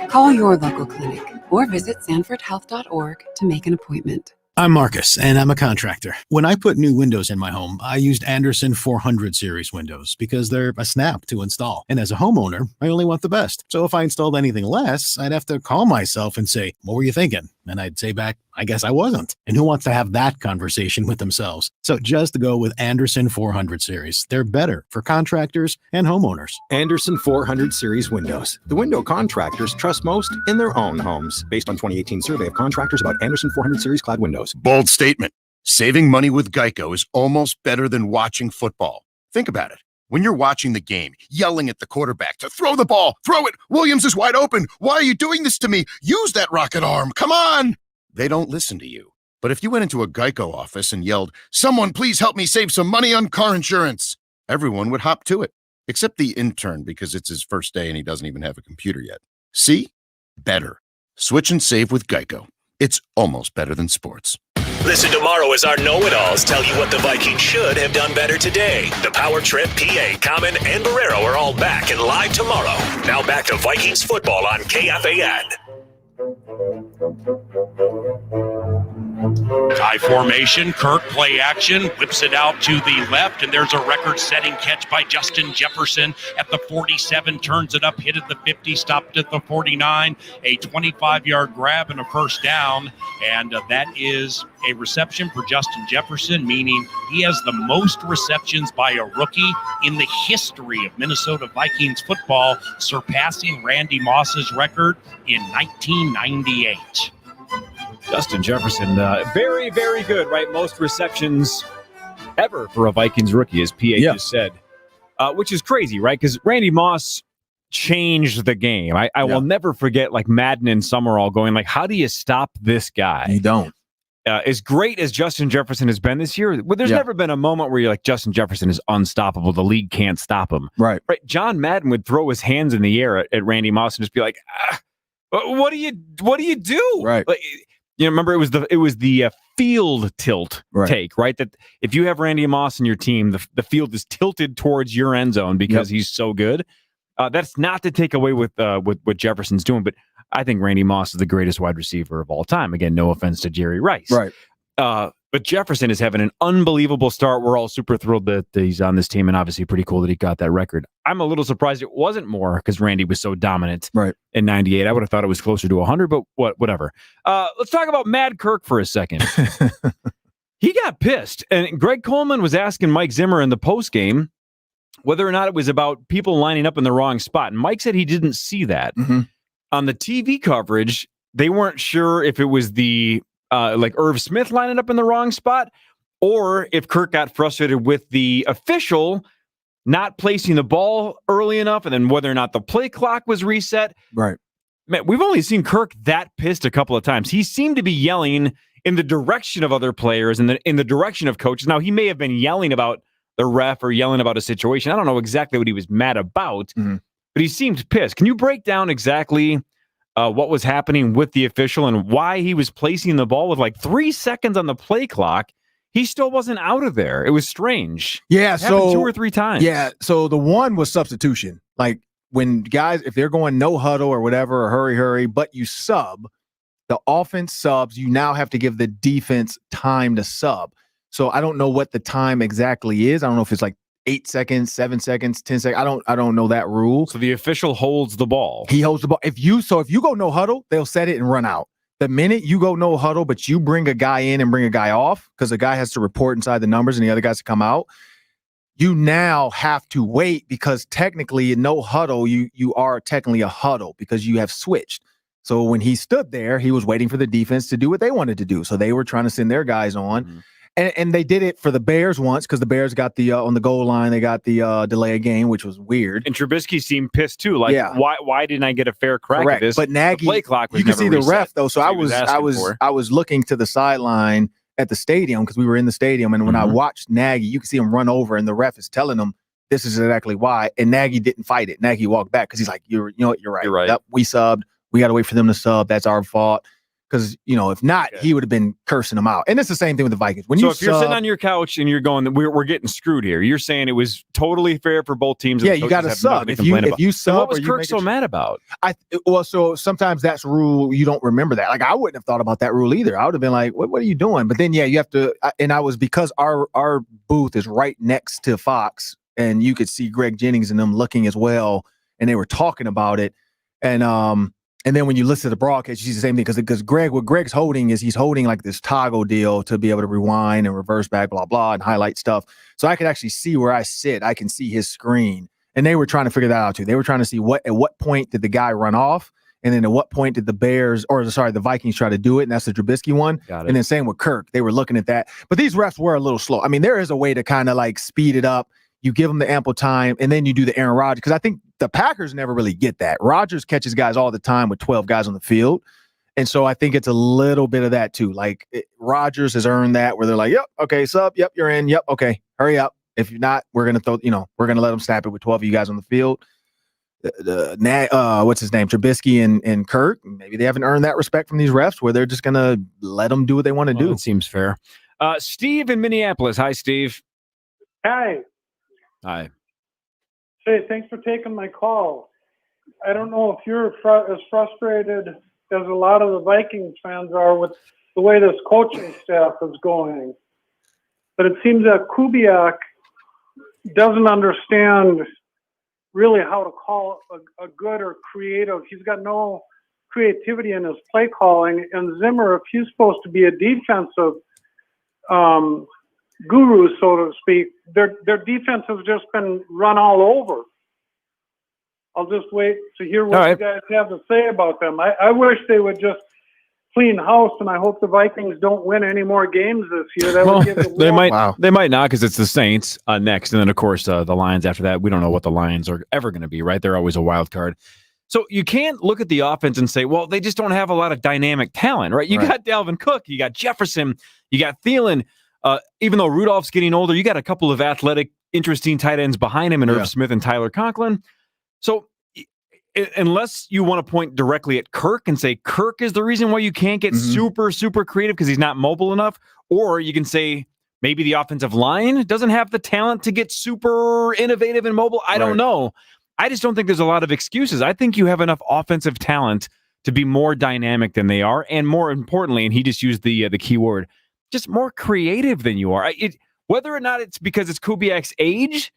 Call your local clinic or visit sanfordhealth.org to make an appointment. I'm Marcus, and I'm a contractor. When I put new windows in my home, I used Anderson 400 series windows because they're a snap to install. And as a homeowner, I only want the best. So if I installed anything less, I'd have to call myself and say, "What were you thinking?" And I'd say back, "I guess I wasn't." And who wants to have that conversation with themselves? So just go with Anderson 400 series. They're better for contractors and homeowners. Anderson 400 series windows. The window contractors trust most in their own homes. Based on 2018 survey of contractors about Anderson 400 series clad windows. Bold statement. Saving money with Geico is almost better than watching football. Think about it. When you're watching the game, yelling at the quarterback to throw the ball, throw it. Williams is wide open. Why are you doing this to me? Use that rocket arm. Come on. They don't listen to you. But if you went into a Geico office and yelled, "Someone please help me save some money on car insurance," everyone would hop to it, except the intern because it's his first day and he doesn't even have a computer yet. See? Better. Switch and save with Geico. It's almost better than sports. Listen tomorrow as our know-it-alls tell you what the Vikings should have done better today. The Power Trip, PA, Common, and Barrero are all back and live tomorrow. Now back to Vikings football on KFAN. Tie formation, Kirk play action, whips it out to the left, and there's a record-setting catch by Justin Jefferson at the 47, turns it up, hit at the 50, stopped at the 49, a 25-yard grab and a first down, and that is a reception for Justin Jefferson, meaning he has the most receptions by a rookie in the history of Minnesota Vikings football, surpassing Randy Moss's record in 1998. Justin Jefferson, very, very good, right? Most receptions ever for a Vikings rookie, as PA just said, which is crazy, right? Because Randy Moss changed the game. I will never forget, like, Madden and Summerall going, like, how do you stop this guy? You don't. as great as Justin Jefferson has been this year, there's never been a moment where you're like, Justin Jefferson is unstoppable. The league can't stop him. Right. John Madden would throw his hands in the air at Randy Moss and just be like, what do you do? Right. Like, remember it was the field tilt take, right? That if you have Randy Moss in your team, the field is tilted towards your end zone because he's so good. That's not to take away with what Jefferson's doing, but I think Randy Moss is the greatest wide receiver of all time. Again, no offense to Jerry Rice. Right. But Jefferson is having an unbelievable start. We're all super thrilled that he's on this team, and obviously pretty cool that he got that record. I'm a little surprised it wasn't more because Randy was so dominant in 98. I would have thought it was closer to 100, but whatever. Let's talk about Mad Kirk for a second. He got pissed, and Greg Coleman was asking Mike Zimmer in the postgame whether or not it was about people lining up in the wrong spot. And Mike said he didn't see that. On the TV coverage, they weren't sure if it was the like Irv Smith lining up in the wrong spot, or if Kirk got frustrated with the official not placing the ball early enough, and then whether or not the play clock was reset. Right. Man, we've only seen Kirk that pissed a couple of times. He seemed to be yelling in the direction of other players and in the direction of coaches. Now, he may have been yelling about the ref or yelling about a situation. I don't know exactly what he was mad about, but he seemed pissed. Can you break down exactly what was happening with the official and why he was placing the ball with like 3 seconds on the play clock? He still wasn't out of there. It was strange. Yeah, it happened so 2 or 3 times. Yeah, so the one was substitution. Like when guys, if they're going no huddle or whatever, or hurry, but you sub, the offense subs, you now have to give the defense time to sub. So I don't know what the time exactly is. I don't know if it's like 8 seconds, 7 seconds, 10 seconds. I don't know that rule. So the official holds the ball. He holds the ball. If you go no huddle, they'll set it and run out. The minute you go no huddle, but you bring a guy in and bring a guy off, because the guy has to report inside the numbers and the other guys to come out, you now have to wait, because technically in no huddle, you are technically a huddle because you have switched. So when he stood there, he was waiting for the defense to do what they wanted to do. So they were trying to send their guys on. And they did it for the Bears once, because the Bears got the on the goal line, they got the delay of game, which was weird. And Trubisky seemed pissed too. Like, why didn't I get a fair crack at this? But Nagy, the play clock was you can never see the reset. ref though. So I was looking to the sideline at the stadium, because we were in the stadium, and when I watched Nagy, you can see him run over, and the ref is telling him this is exactly why. And Nagy didn't fight it. Nagy walked back because he's like, you know what, you're right. You're right. Yep, we subbed. We got to wait for them to sub. That's our fault. Because, if not, he would have been cursing him out. And it's the same thing with the Vikings. When if you're sitting on your couch and you're going, we're getting screwed here, you're saying it was totally fair for both teams. Yeah, you got to sub. If you sub, what was Kirk so mad about? So sometimes that's rule. You don't remember that. Like, I wouldn't have thought about that rule either. I would have been like, what are you doing? But then, you have to. And I was, because our booth is right next to Fox, and you could see Greg Jennings and them looking as well, and they were talking about it. And then when you listen to the broadcast, you see the same thing, because what Greg's holding is he's holding like this toggle deal to be able to rewind and reverse back, blah, blah, and highlight stuff. So I could actually see where I sit. I can see his screen. And they were trying to figure that out too. They were trying to see at what point did the guy run off? And then at what point did the Vikings try to do it? And that's the Trubisky one. And then same with Kirk. They were looking at that. But these refs were a little slow. I mean, there is a way to kind of like speed it up. You give them the ample time, and then you do the Aaron Rodgers. Because I think the Packers never really get that. Rodgers catches guys all the time with 12 guys on the field. And so I think it's a little bit of that too. Like Rodgers has earned that, where they're like, yep, okay, sub, yep, you're in, yep, okay, hurry up. If you're not, we're going to we're going to let them snap it with 12 of you guys on the field. What's his name? Trubisky and Kirk, maybe they haven't earned that respect from these refs, where they're just going to let them do what they want to do. It seems fair. Steve in Minneapolis. Hi, Steve. Hi. Hi. Hey, thanks for taking my call. I don't know if you're as frustrated as a lot of the Vikings fans are with the way this coaching staff is going. But it seems that Kubiak doesn't understand really how to call a good or creative. He's got no creativity in his play calling. And Zimmer, if he's supposed to be a defensive guru, so to speak, their defense has just been run all over. I'll just wait to hear what you guys have to say about them. I wish they would just clean house, and I hope the Vikings don't win any more games this year. That would give they might not, because it's the Saints next, and then of course the Lions after that. We don't know what the Lions are ever going to be, right? They're always a wild card. So you can't look at the offense and say, well, they just don't have a lot of dynamic talent, right? You got Dalvin Cook, you got Jefferson, you got Thielen. Even though Rudolph's getting older, you got a couple of athletic, interesting tight ends behind him in Irv Smith and Tyler Conklin. So unless you want to point directly at Kirk and say Kirk is the reason why you can't get super, super creative because he's not mobile enough, or you can say maybe the offensive line doesn't have the talent to get super innovative and mobile. I don't know. I just don't think there's a lot of excuses. I think you have enough offensive talent to be more dynamic than they are, and more importantly, and he just used the key word, just more creative than you are. Whether or not it's because it's Kubiak's age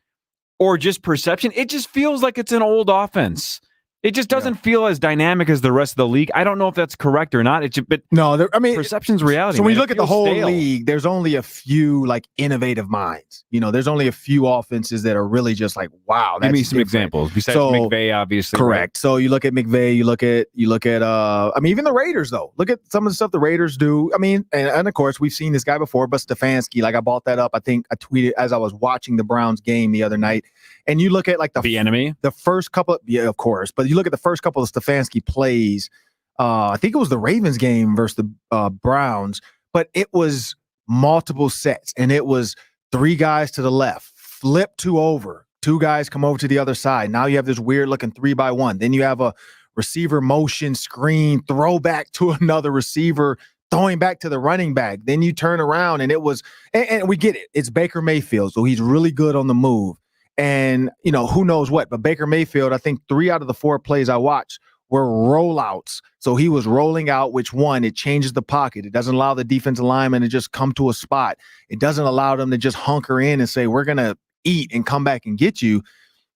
or just perception, it just feels like it's an old offense. It just doesn't feel as dynamic as the rest of the league. I don't know if that's correct or not. But perception's reality. So when man. you look at the whole stale. league, there's only a few like innovative minds. There's only a few offenses that are really just like, wow. Give me that's some different. examples besides McVay, obviously. Correct. So you look at McVay, you look at even the Raiders though. Look at some of the stuff the Raiders do. And of course we've seen this guy before, but Stefanski, like I brought that up. I think I tweeted as I was watching the Browns game the other night. And you look at like the enemy, the first couple, of course, but you look at the first couple of Stefanski plays. I think it was the Ravens game versus the Browns, but it was multiple sets, and it was 3 guys to the left, flip 2 over, 2 guys come over to the other side. Now you have this weird looking 3-by-1. Then you have a receiver motion screen, throw back to another receiver, throwing back to the running back. Then you turn around, and it was, and we get it. It's Baker Mayfield, so he's really good on the move. And, who knows what, but Baker Mayfield, I think 3 out of the 4 plays I watched were rollouts. So he was rolling out, which one, it changes the pocket. It doesn't allow the defensive lineman to just come to a spot. It doesn't allow them to just hunker in and say, we're going to eat and come back and get you.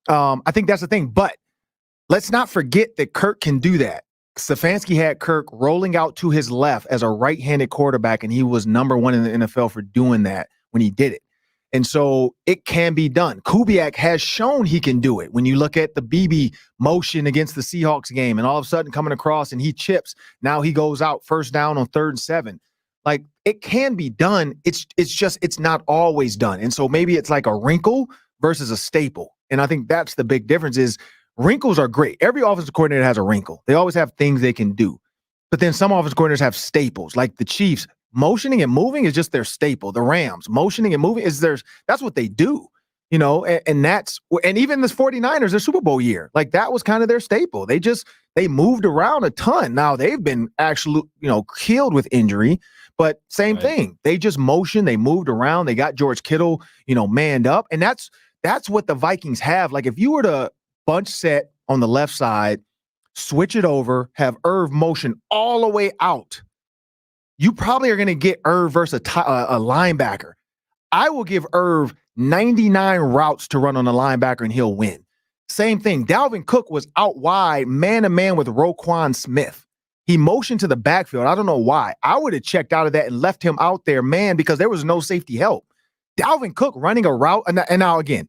I think that's the thing. But let's not forget that Kirk can do that. Stefanski had Kirk rolling out to his left as a right-handed quarterback, and he was number 1 in the NFL for doing that when he did it. And so it can be done. Kubiak has shown he can do it. When you look at the BB motion against the Seahawks game and all of a sudden coming across and he chips, now he goes out first down on 3rd and 7. Like, it can be done. It's not always done. And so maybe it's like a wrinkle versus a staple. And I think that's the big difference is wrinkles are great. Every offensive coordinator has a wrinkle. They always have things they can do. But then some offensive coordinators have staples, like the Chiefs. Motioning and moving is just their staple. The Rams, motioning and moving that's what they do, and even this 49ers, their Super Bowl year, like that was kind of their staple. They moved around a ton. Now they've been actually, killed with injury, but same thing. They just motioned, they moved around, they got George Kittle, manned up. And that's what the Vikings have. Like if you were to bunch set on the left side, switch it over, have Irv motion all the way out, you probably are going to get Irv versus a linebacker. I will give Irv 99 routes to run on a linebacker and he'll win. Same thing. Dalvin Cook was out wide, man-to-man with Roquan Smith. He motioned to the backfield. I don't know why. I would have checked out of that and left him out there, man, because there was no safety help. Dalvin Cook running a route, and now again,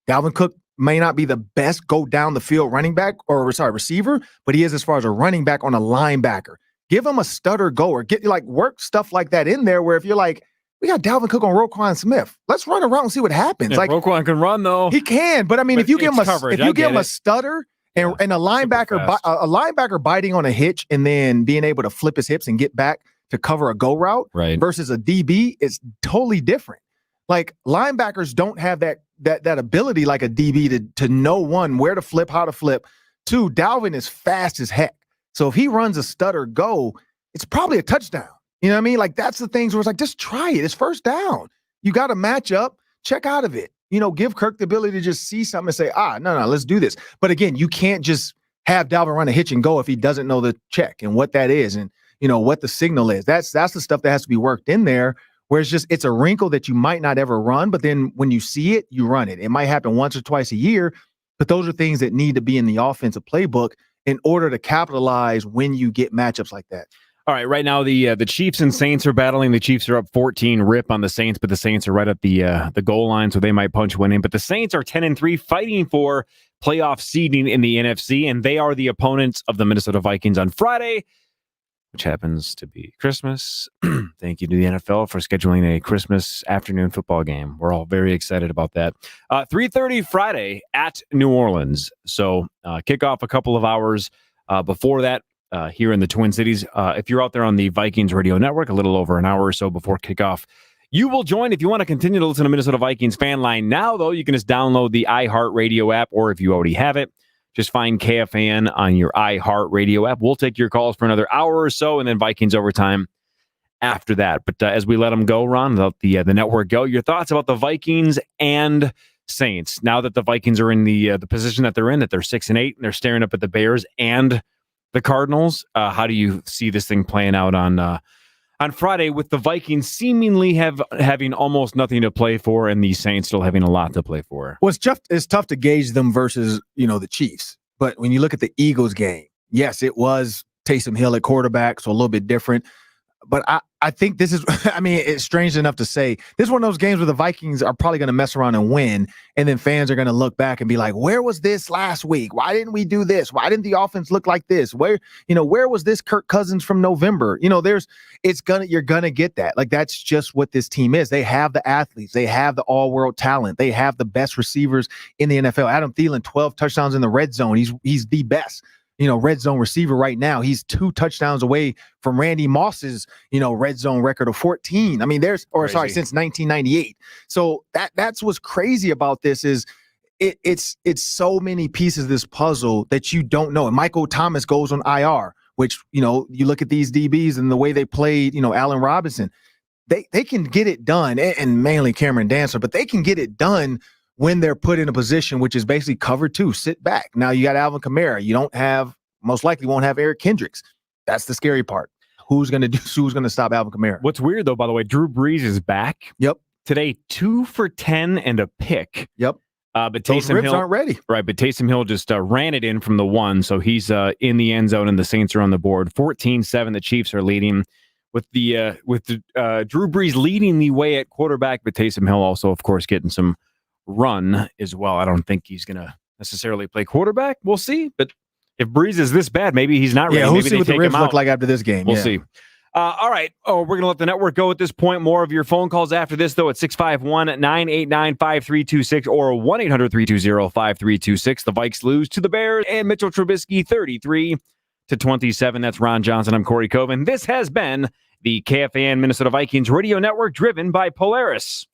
Dalvin Cook may not be the best go down the field receiver, but he is as far as a running back on a linebacker. Give him a stutter goer. Get work stuff like that in there where if you're like, we got Dalvin Cook on Roquan Smith. Let's run around and see what happens. Yeah, Roquan can run though. He can, but if you give him a stutter and a linebacker biting on a hitch and then being able to flip his hips and get back to cover a go route versus a DB, it's totally different. Like linebackers don't have that ability like a DB to know, 1, where to flip, how to flip. 2, Dalvin is fast as heck. So if he runs a stutter go, it's probably a touchdown. You know what I mean? Like that's the things where it's like, just try it. It's first down. You got to match up, check out of it. Give Kirk the ability to just see something and say, no, let's do this. But again, you can't just have Dalvin run a hitch and go if he doesn't know the check and what that is and, what the signal is. That's the stuff that has to be worked in there where it's a wrinkle that you might not ever run, but then when you see it, you run it. It might happen once or twice a year, but those are things that need to be in the offensive playbook in order to capitalize when you get matchups like that. All right, right now the Chiefs and Saints are battling. The Chiefs are up 14 rip on the Saints, but the Saints are right at the goal line, so they might punch one in. But the Saints are 10-3, fighting for playoff seeding in the NFC, and they are the opponents of the Minnesota Vikings on Friday. which happens to be Christmas. Thank you to the NFL for scheduling a Christmas afternoon football game. We're all very excited about that. 3:30 Friday at New Orleans. So kick off a couple of hours before that here in the Twin Cities. If you're out there on the Vikings radio network, a little over an hour or so before kickoff, you will join. If you want to continue to listen to Minnesota Vikings FANLine now, though, you can just download the iHeartRadio app, or if you already have it, just find KFAN on your iHeartRadio app. We'll take your calls for another hour or so, and then Vikings overtime after that. But as we let them go, Ron, let the network go, your thoughts about the Vikings and Saints now that the Vikings are in the position that they're in, that they're 6-8, and they're staring up at the Bears and the Cardinals. How do you see this thing playing out on Friday, with the Vikings seemingly having almost nothing to play for and the Saints still having a lot to play for? Well, it's tough to gauge them versus, the Chiefs. But when you look at the Eagles game, yes, it was Taysom Hill at quarterback, so a little bit different. But I think this is, it's strange enough to say, this is one of those games where the Vikings are probably going to mess around and win, and then fans are going to look back and be like, where was this last week? Why didn't we do this? Why didn't the offense look like this? Where was this Kirk Cousins from November? You're going to get that. Like, that's just what this team is. They have the athletes. They have the all-world talent. They have the best receivers in the NFL. Adam Thielen, 12 touchdowns in the red zone. He's the best red zone receiver right now. He's 2 touchdowns away from Randy Moss's, red zone record of 14. Since 1998. So that's what's crazy about this is it's so many pieces of this puzzle that you don't know. And Michael Thomas goes on IR, which, you look at these DBs and the way they played, Allen Robinson, they can get it done, and mainly Cameron Dancer, but they can get it done when they're put in a position which is basically cover 2, sit back. Now you got Alvin Kamara. You most likely won't have Eric Kendricks. That's the scary part. Who's going to stop Alvin Kamara? What's weird, though, by the way, Drew Brees is back. Yep. Today, 2 for 10 and a pick. Yep. But those Taysom ribs Hill aren't ready. Right, but Taysom Hill just ran it in from the 1, so he's in the end zone, and the Saints are on the board. 14-7, the Chiefs are leading with the Drew Brees leading the way at quarterback, but Taysom Hill also, of course, getting some run as well. I don't think he's going to necessarily play quarterback. We'll see, but if Brees is this bad, maybe he's not ready. Yeah, we'll maybe see what the ribs look like after this game. We'll see. All right. We're going to let the network go at this point. More of your phone calls after this, though, at 651-989-5326 or 1-800-320-5326. The Vikes lose to the Bears and Mitchell Trubisky 33-27. That's Ron Johnson. I'm Corey Coven. This has been the KFAN Minnesota Vikings Radio Network, driven by Polaris.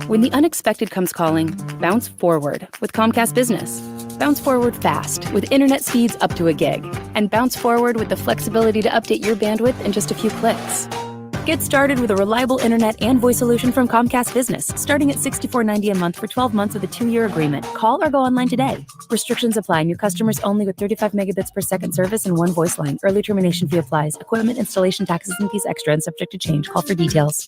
When the unexpected comes calling, bounce forward with Comcast Business. Bounce forward fast with internet speeds up to 1 gig. And bounce forward with the flexibility to update your bandwidth in just a few clicks. Get started with a reliable internet and voice solution from Comcast Business, starting at $64.90 a month for 12 months with a 2-year agreement. Call or go online today. Restrictions apply. New customers only with 35 megabits per second service and 1 voice line. Early termination fee applies. Equipment installation taxes and fees extra and subject to change. Call for details.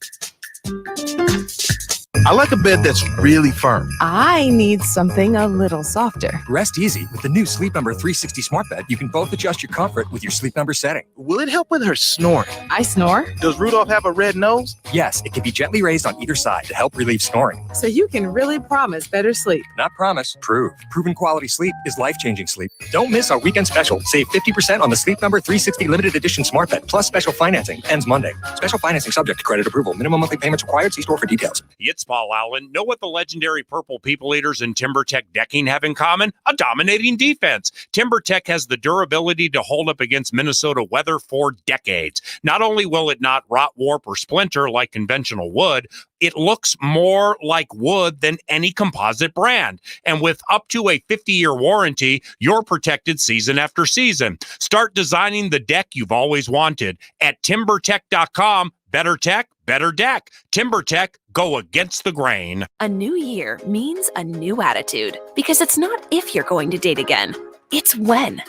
I like a bed that's really firm. I need something a little softer. Rest easy with the new Sleep Number 360 smart bed. You can both adjust your comfort with your Sleep Number setting. Will it help with her snoring? I snore. Does Rudolph have a red nose? Yes, it can be gently raised on either side to help relieve snoring. So you can really promise better sleep. Not promise, prove. Proven quality sleep is life-changing sleep. Don't miss our weekend special. Save 50% on the Sleep Number 360 limited edition smart bed plus special financing. Ends Monday. Special financing subject to credit approval. Minimum monthly payments required. See store for details. It's Paul Allen. Know what the legendary Purple People Eaters and TimberTech decking have in common? A dominating defense. TimberTech has the durability to hold up against Minnesota weather for decades. Not only will it not rot, warp, or splinter like conventional wood, it looks more like wood than any composite brand. And with up to a 50-year warranty, you're protected season after season. Start designing the deck you've always wanted at timbertech.com. Better tech, better deck. TimberTech, go against the grain. A new year means a new attitude, because it's not if you're going to date again, it's when.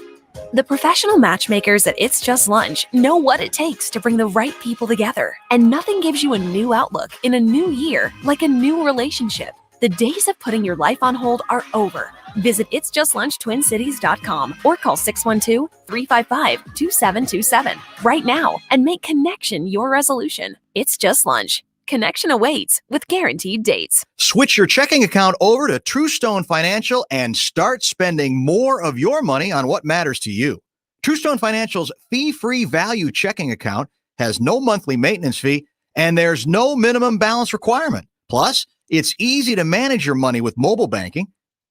The professional matchmakers at It's Just Lunch know what it takes to bring the right people together, and nothing gives you a new outlook in a new year like a new relationship. The days of putting your life on hold are over. Visit itsjustlunchtwincities.com or call 612-355-2727 right now and make connection your resolution. It's Just Lunch. Connection awaits with guaranteed dates. Switch your checking account over to TrueStone Financial and start spending more of your money on what matters to you. TrueStone Financial's fee-free value checking account has no monthly maintenance fee, and there's no minimum balance requirement. Plus, it's easy to manage your money with mobile banking.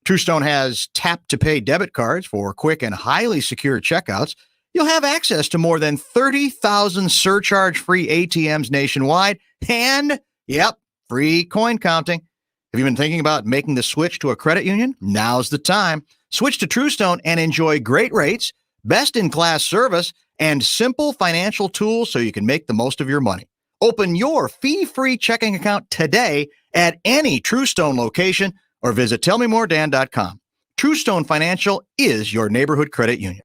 TrueStone has tap-to-pay debit cards for quick and highly secure checkouts. You'll have access to more than 30,000 surcharge-free ATMs nationwide and, free coin counting. Have you been thinking about making the switch to a credit union? Now's the time. Switch to TrueStone and enjoy great rates, best-in-class service, and simple financial tools so you can make the most of your money. Open your fee-free checking account today at any TrueStone location or visit tellmemoredan.com. TrueStone Financial is your neighborhood credit union.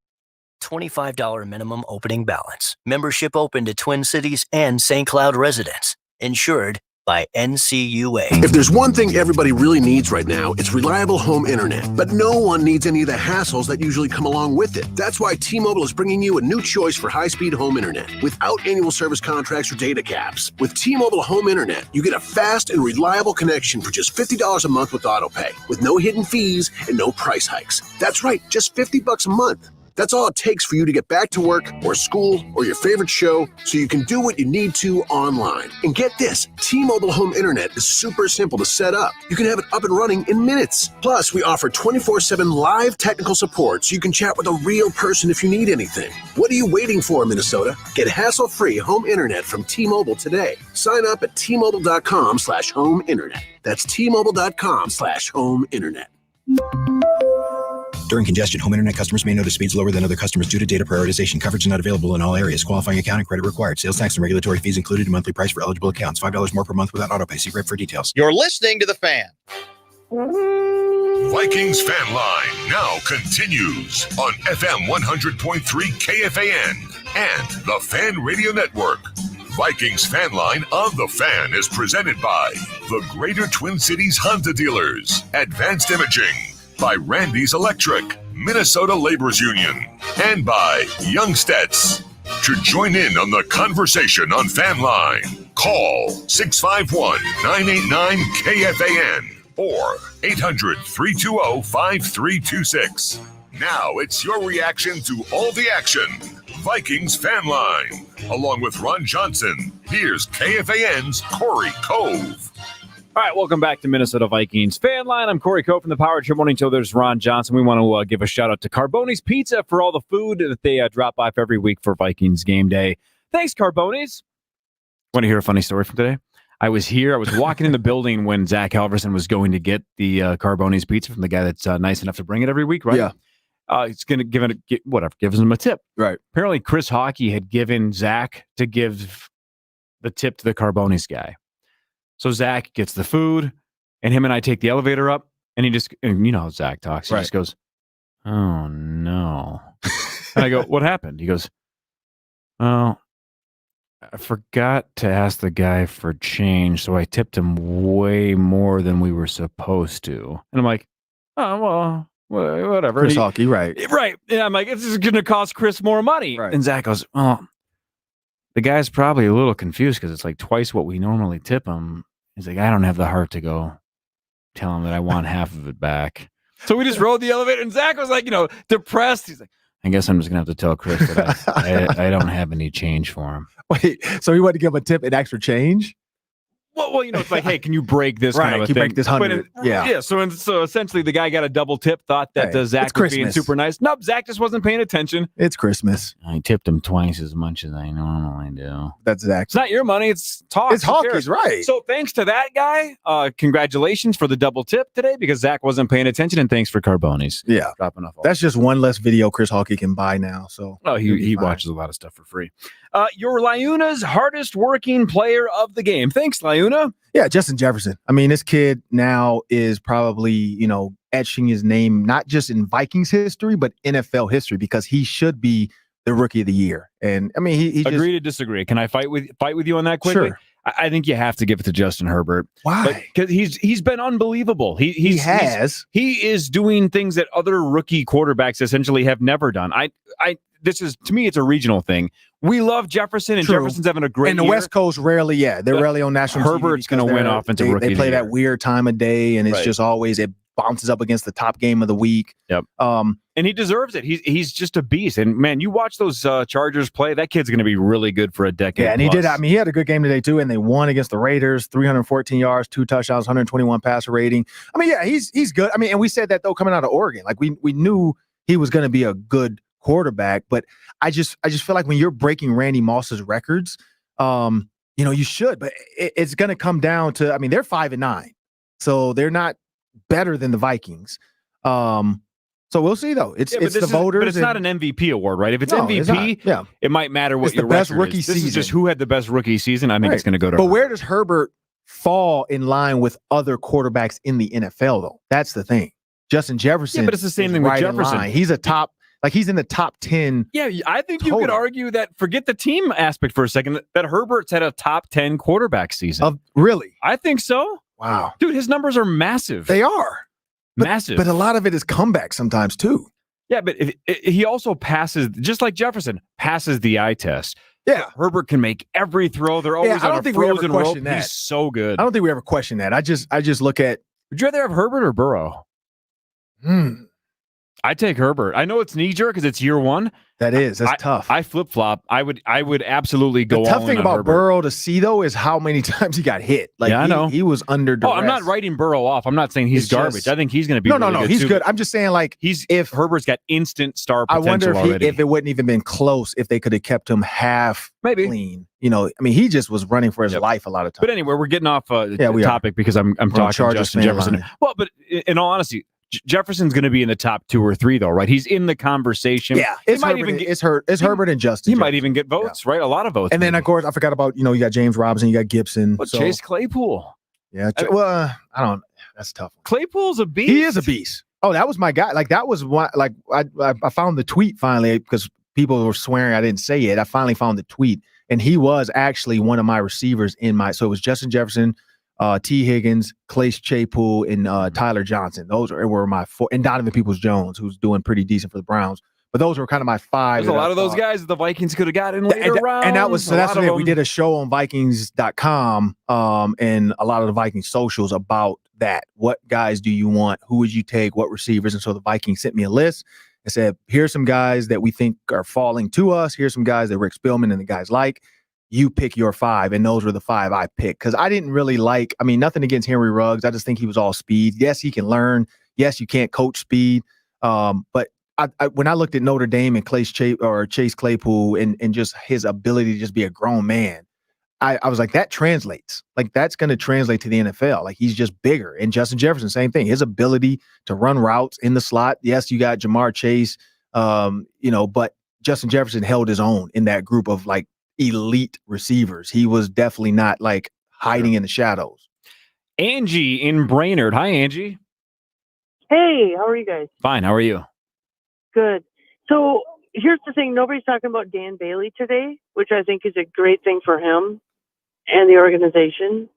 $25 minimum opening balance. Membership open to Twin Cities and St. Cloud residents. Insured by NCUA. If there's one thing everybody really needs right now, it's reliable home internet. But no one needs any of the hassles that usually come along with it. That's why T-Mobile is bringing you a new choice for high-speed home internet without annual service contracts or data caps. With T-Mobile home internet, you get a fast and reliable connection for just $50 a month with autopay, with no hidden fees and no price hikes. That's right, just $50 a month. That's all it takes for you to get back to work or school or your favorite show so you can do what you need to online. And get this, T-Mobile home internet is super simple to set up. You can have it up and running in minutes. Plus, we offer 24/7 live technical support so you can chat with a real person if you need anything. What are you waiting for, Minnesota? Get hassle-free home internet from T-Mobile today. Sign up at T-Mobile.com/home internet. That's T-Mobile.com/home internet. During congestion, home internet customers may notice speeds lower than other customers due to data prioritization. Coverage is not available in all areas. Qualifying account and credit required. Sales tax and regulatory fees included in monthly price for eligible accounts. $5 more per month without autopay. See rep for details. You're listening to The Fan. Vikings Fan Line now continues on FM 100.3 KFAN and the Fan Radio Network. Vikings Fan Line on The Fan is presented by the Greater Twin Cities Honda Dealers, Advanced Imaging, by Randy's Electric, Minnesota Laborers Union, and by Youngsteds. To join in on the conversation on Fan Line, call 651-989-KFAN or 800-320-5326. Now it's your reaction to all the action. Vikings Fan Line. Along with Ron Johnson, here's KFAN's Corey Cove. All right, welcome back to Minnesota Vikings Fan Line. I'm Corey Cove from the Power Trip Morning Show. There's Ron Johnson. We want to give a shout out to Carboni's Pizza for all the food that they drop off every week for Vikings game day. Thanks, Carboni's. Want to hear a funny story from today? I was walking in the building when Zach Halverson was going to get the Carboni's Pizza from the guy that's nice enough to bring it every week, right? Yeah. It's going to gives him a tip. Right. Apparently, Chris Hockey had given Zach to give the tip to the Carboni's guy. So Zach gets the food, and him and I take the elevator up, and you know how Zach talks. He just goes, "Oh, no." And I go, "What happened?" He goes, "Oh, I forgot to ask the guy for change, so I tipped him way more than we were supposed to." And I'm like, "Oh, well, whatever." Chris Hockey, right. Right. And I'm like, "This is going to cost Chris more money." Right. And Zach goes, "Oh, the guy's probably a little confused because it's like twice what we normally tip him." He's like, "I don't have the heart to go tell him that I want half of it back." So we just rode the elevator, and Zach was like, depressed. He's like, "I guess I'm just going to have to tell Chris that I don't have any change for him." Wait, so he wanted to give him a tip and extra change? Well, it's like, hey, can you break this kind of a thing? Break this 100. Yeah. So essentially, the guy got a double tip. Thought that Zach was being super nice. Nope, Zach just wasn't paying attention. It's Christmas. I tipped him twice as much as I normally do. That's Zach. It's not your money. It's talk. It's Hockey's, right? So thanks to that guy. Congratulations for the double tip today because Zach wasn't paying attention, and thanks for Carboni's. Yeah, dropping off. That's just one less video Chris Hockey can buy now. So he watches a lot of stuff for free. Your Liuna's hardest working player of the game. Thanks, Liuna. Yeah, Justin Jefferson. I mean, this kid now is probably, etching his name, not just in Vikings history, but NFL history, because he should be the rookie of the year. And I mean, he agree to disagree. Can I fight with you on that quickly? Sure. I think you have to give it to Justin Herbert. Why? Because he's been unbelievable. He is doing things that other rookie quarterbacks essentially have never done. This is, to me, it's a regional thing. We love Jefferson, and True. Jefferson's having a great And the year. West Coast rarely, they're rarely on national TV. Herbert's going to win offensive rookie. They play of the that year. weird time of day, and it's just always, it bounces up against the top game of the week. Yep. And he deserves it. He's just a beast. And man, you watch those Chargers play, that kid's going to be really good for a decade. Yeah, and he did. I mean, he had a good game today too, and they won against the Raiders, 314 yards, 2 touchdowns, 121 passer rating. I mean, yeah, he's good. I mean, and we said that though coming out of Oregon, like we knew he was going to be a good quarterback, but I just feel like when you're breaking Randy Moss's records, you should, but it's going to come down to, I mean, they're 5-9, so they're not better than the Vikings. So we'll see though. It's the voters, but it's not an MVP award, right? If it's MVP, it might matter what it's your the best record rookie is. This season. is just who had the best rookie season. I think it's going to go to. But where does Herbert fall in line with other quarterbacks in the NFL though? That's the thing. Justin Jefferson. Yeah, but it's the same thing right with Jefferson. He's a top. Like he's in the top 10. Yeah, I think you could argue that, forget the team aspect for a second, that Herbert's had a top 10 quarterback season. Really? I think so. Wow. Dude, his numbers are massive. They are. Massive. But a lot of it is comeback sometimes too. Yeah, but he also passes, just like Jefferson, passes the eye test. Yeah. Herbert can make every throw. They're always on a frozen rope. That. He's so good. I don't think we ever question that. I just look at. Would you rather have Herbert or Burrow? I take Herbert. I know it's knee jerk because it's year one. That's tough. I flip flop. I would absolutely go. The tough all thing in about on Herbert. Burrow to see though is how many times he got hit. Like I know he was under duress. Oh, I'm not writing Burrow off. I'm not saying he's garbage. I think he's going to be. No, really good he's too. good. I'm just saying like if Herbert's got instant star potential I wonder already. if it wouldn't even been close if they could have kept him half clean. I mean, he just was running for his life a lot of times. But anyway, we're getting off we topic because I'm talking Chargers Justin Jefferson. line. Well, but in all honesty, Jefferson's going to be in the top 2 or 3, though, right? He's in the conversation. Yeah, it's Herbert and Justin. He might even get votes, right? A lot of votes. And then, of course, I forgot about, you got James Robinson, you got Gibson. But Chase Claypool. Yeah, I don't. That's tough. Claypool's a beast. He is a beast. Oh, that was my guy. Like, that was what, like, I found the tweet finally because people were swearing I didn't say it. I finally found the tweet, and he was actually one of my receivers so it was Justin Jefferson, T. Higgins, Clay Claypool, and Tyler Johnson. Those were my 4, and Donovan Peoples-Jones, who's doing pretty decent for the Browns. But those were kind of my 5. There's a lot of those guys that the Vikings could have got in later rounds. And that was that's what we did a show on Vikings.com and a lot of the Vikings socials about that. What guys do you want? Who would you take? What receivers? And so the Vikings sent me a list and said, here's some guys that we think are falling to us. Here's some guys that Rick Spielman and the guys like. You pick your 5, and those were the 5 I picked because I didn't really nothing against Henry Ruggs. I just think he was all speed. Yes, he can learn. Yes, you can't coach speed. But when I looked at Notre Dame and Chase Claypool and just his ability to just be a grown man, I was like, that translates. Like, that's going to translate to the NFL. Like, he's just bigger. And Justin Jefferson, same thing. His ability to run routes in the slot. Yes, you got Jamar Chase, but Justin Jefferson held his own in that group of like elite receivers. He was definitely not like hiding in the shadows. Angie in Brainerd. Hi, Angie. Hey, how are you guys? Fine. How are you? Good. So here's the thing. Nobody's talking about Dan Bailey today, which I think is a great thing for him and the organization.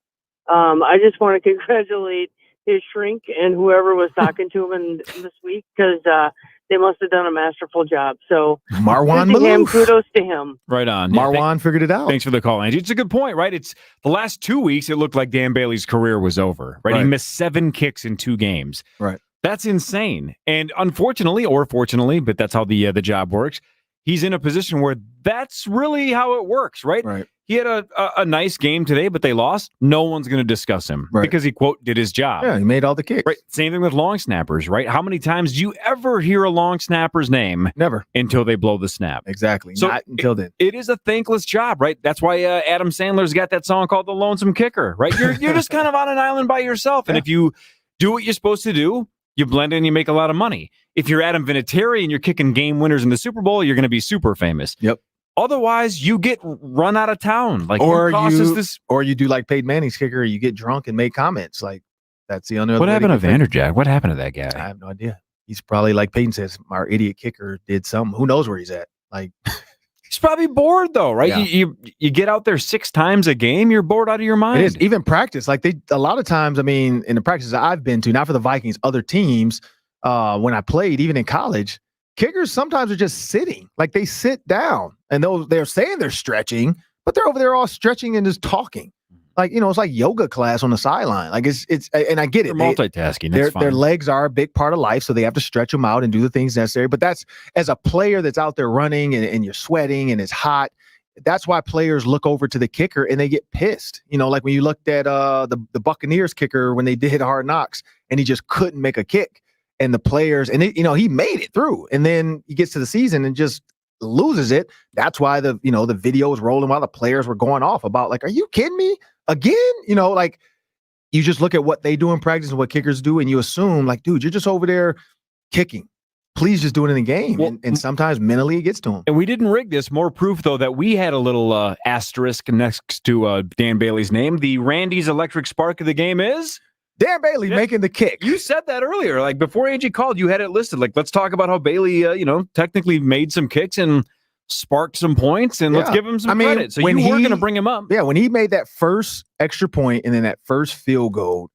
I just want to congratulate his shrink and whoever was talking to him this week because they must have done a masterful job. So Marwan Malouf. Kudos to him. Right on. Marwan figured it out. Thanks for the call, Angie. It's a good point, right? It's the last 2 weeks, it looked like Dan Bailey's career was over, right? He missed 7 kicks in 2 games. Right. That's insane. And unfortunately, or fortunately, but that's how the job works, he's in a position where that's really how it works, right? Right. He had a nice game today, but they lost. No one's going to discuss him because he, quote, did his job. Yeah, he made all the kicks. Right. Same thing with long snappers, right? How many times do you ever hear a long snapper's name? Never. Until they blow the snap. Exactly. So not until then. It is a thankless job, right? That's why Adam Sandler's got that song called The Lonesome Kicker, right? You're just kind of on an island by yourself. And if you do what you're supposed to do, you blend in, you make a lot of money. If you're Adam Vinatieri and you're kicking game winners in the Super Bowl, you're going to be super famous. Yep. Otherwise, you get run out of town. Like, or you do like Peyton Manning's kicker, you get drunk and make comments. Like, that's the only other What way happened to get famous. Vanderjack? What happened to that guy? I have no idea. He's probably, like Peyton says, our idiot kicker did something. Who knows where he's at? Like, He's probably bored though, right? Yeah. You get out there 6 times a game, you're bored out of your mind. It is. Even practice, like a lot of times, I mean, in the practices I've been to, not for the Vikings, other teams, when I played, even in college, kickers sometimes are just sitting, like they sit down, and they're saying they're stretching, but they're over there all stretching and just talking. Like, it's like yoga class on the sideline. Like it's, and I get it. They're multitasking. Their legs are a big part of life, so they have to stretch them out and do the things necessary. But that's, as a player that's out there running and you're sweating and it's hot, that's why players look over to the kicker and they get pissed. Like when you looked at the Buccaneers kicker when they did Hard Knocks and he just couldn't make a kick, and the players, and he made it through, and then he gets to the season and just loses it. That's why the video was rolling while the players were going off about, like, are you kidding me? Again, like, you just look at what they do in practice and what kickers do, and you assume, like, dude, you're just over there kicking. Please just do it in the game. Well, and sometimes mentally it gets to him. And we didn't rig this. More proof, though, that we had a little asterisk next to Dan Bailey's name. The Randy's electric spark of the game is Dan Bailey making the kick. You said that earlier. Like, before AJ called, you had it listed. Like, let's talk about how Bailey, technically made some kicks and sparked some points, and let's give him some credit. So you were going to bring him up. Yeah, when he made that first extra point and then that first field goal,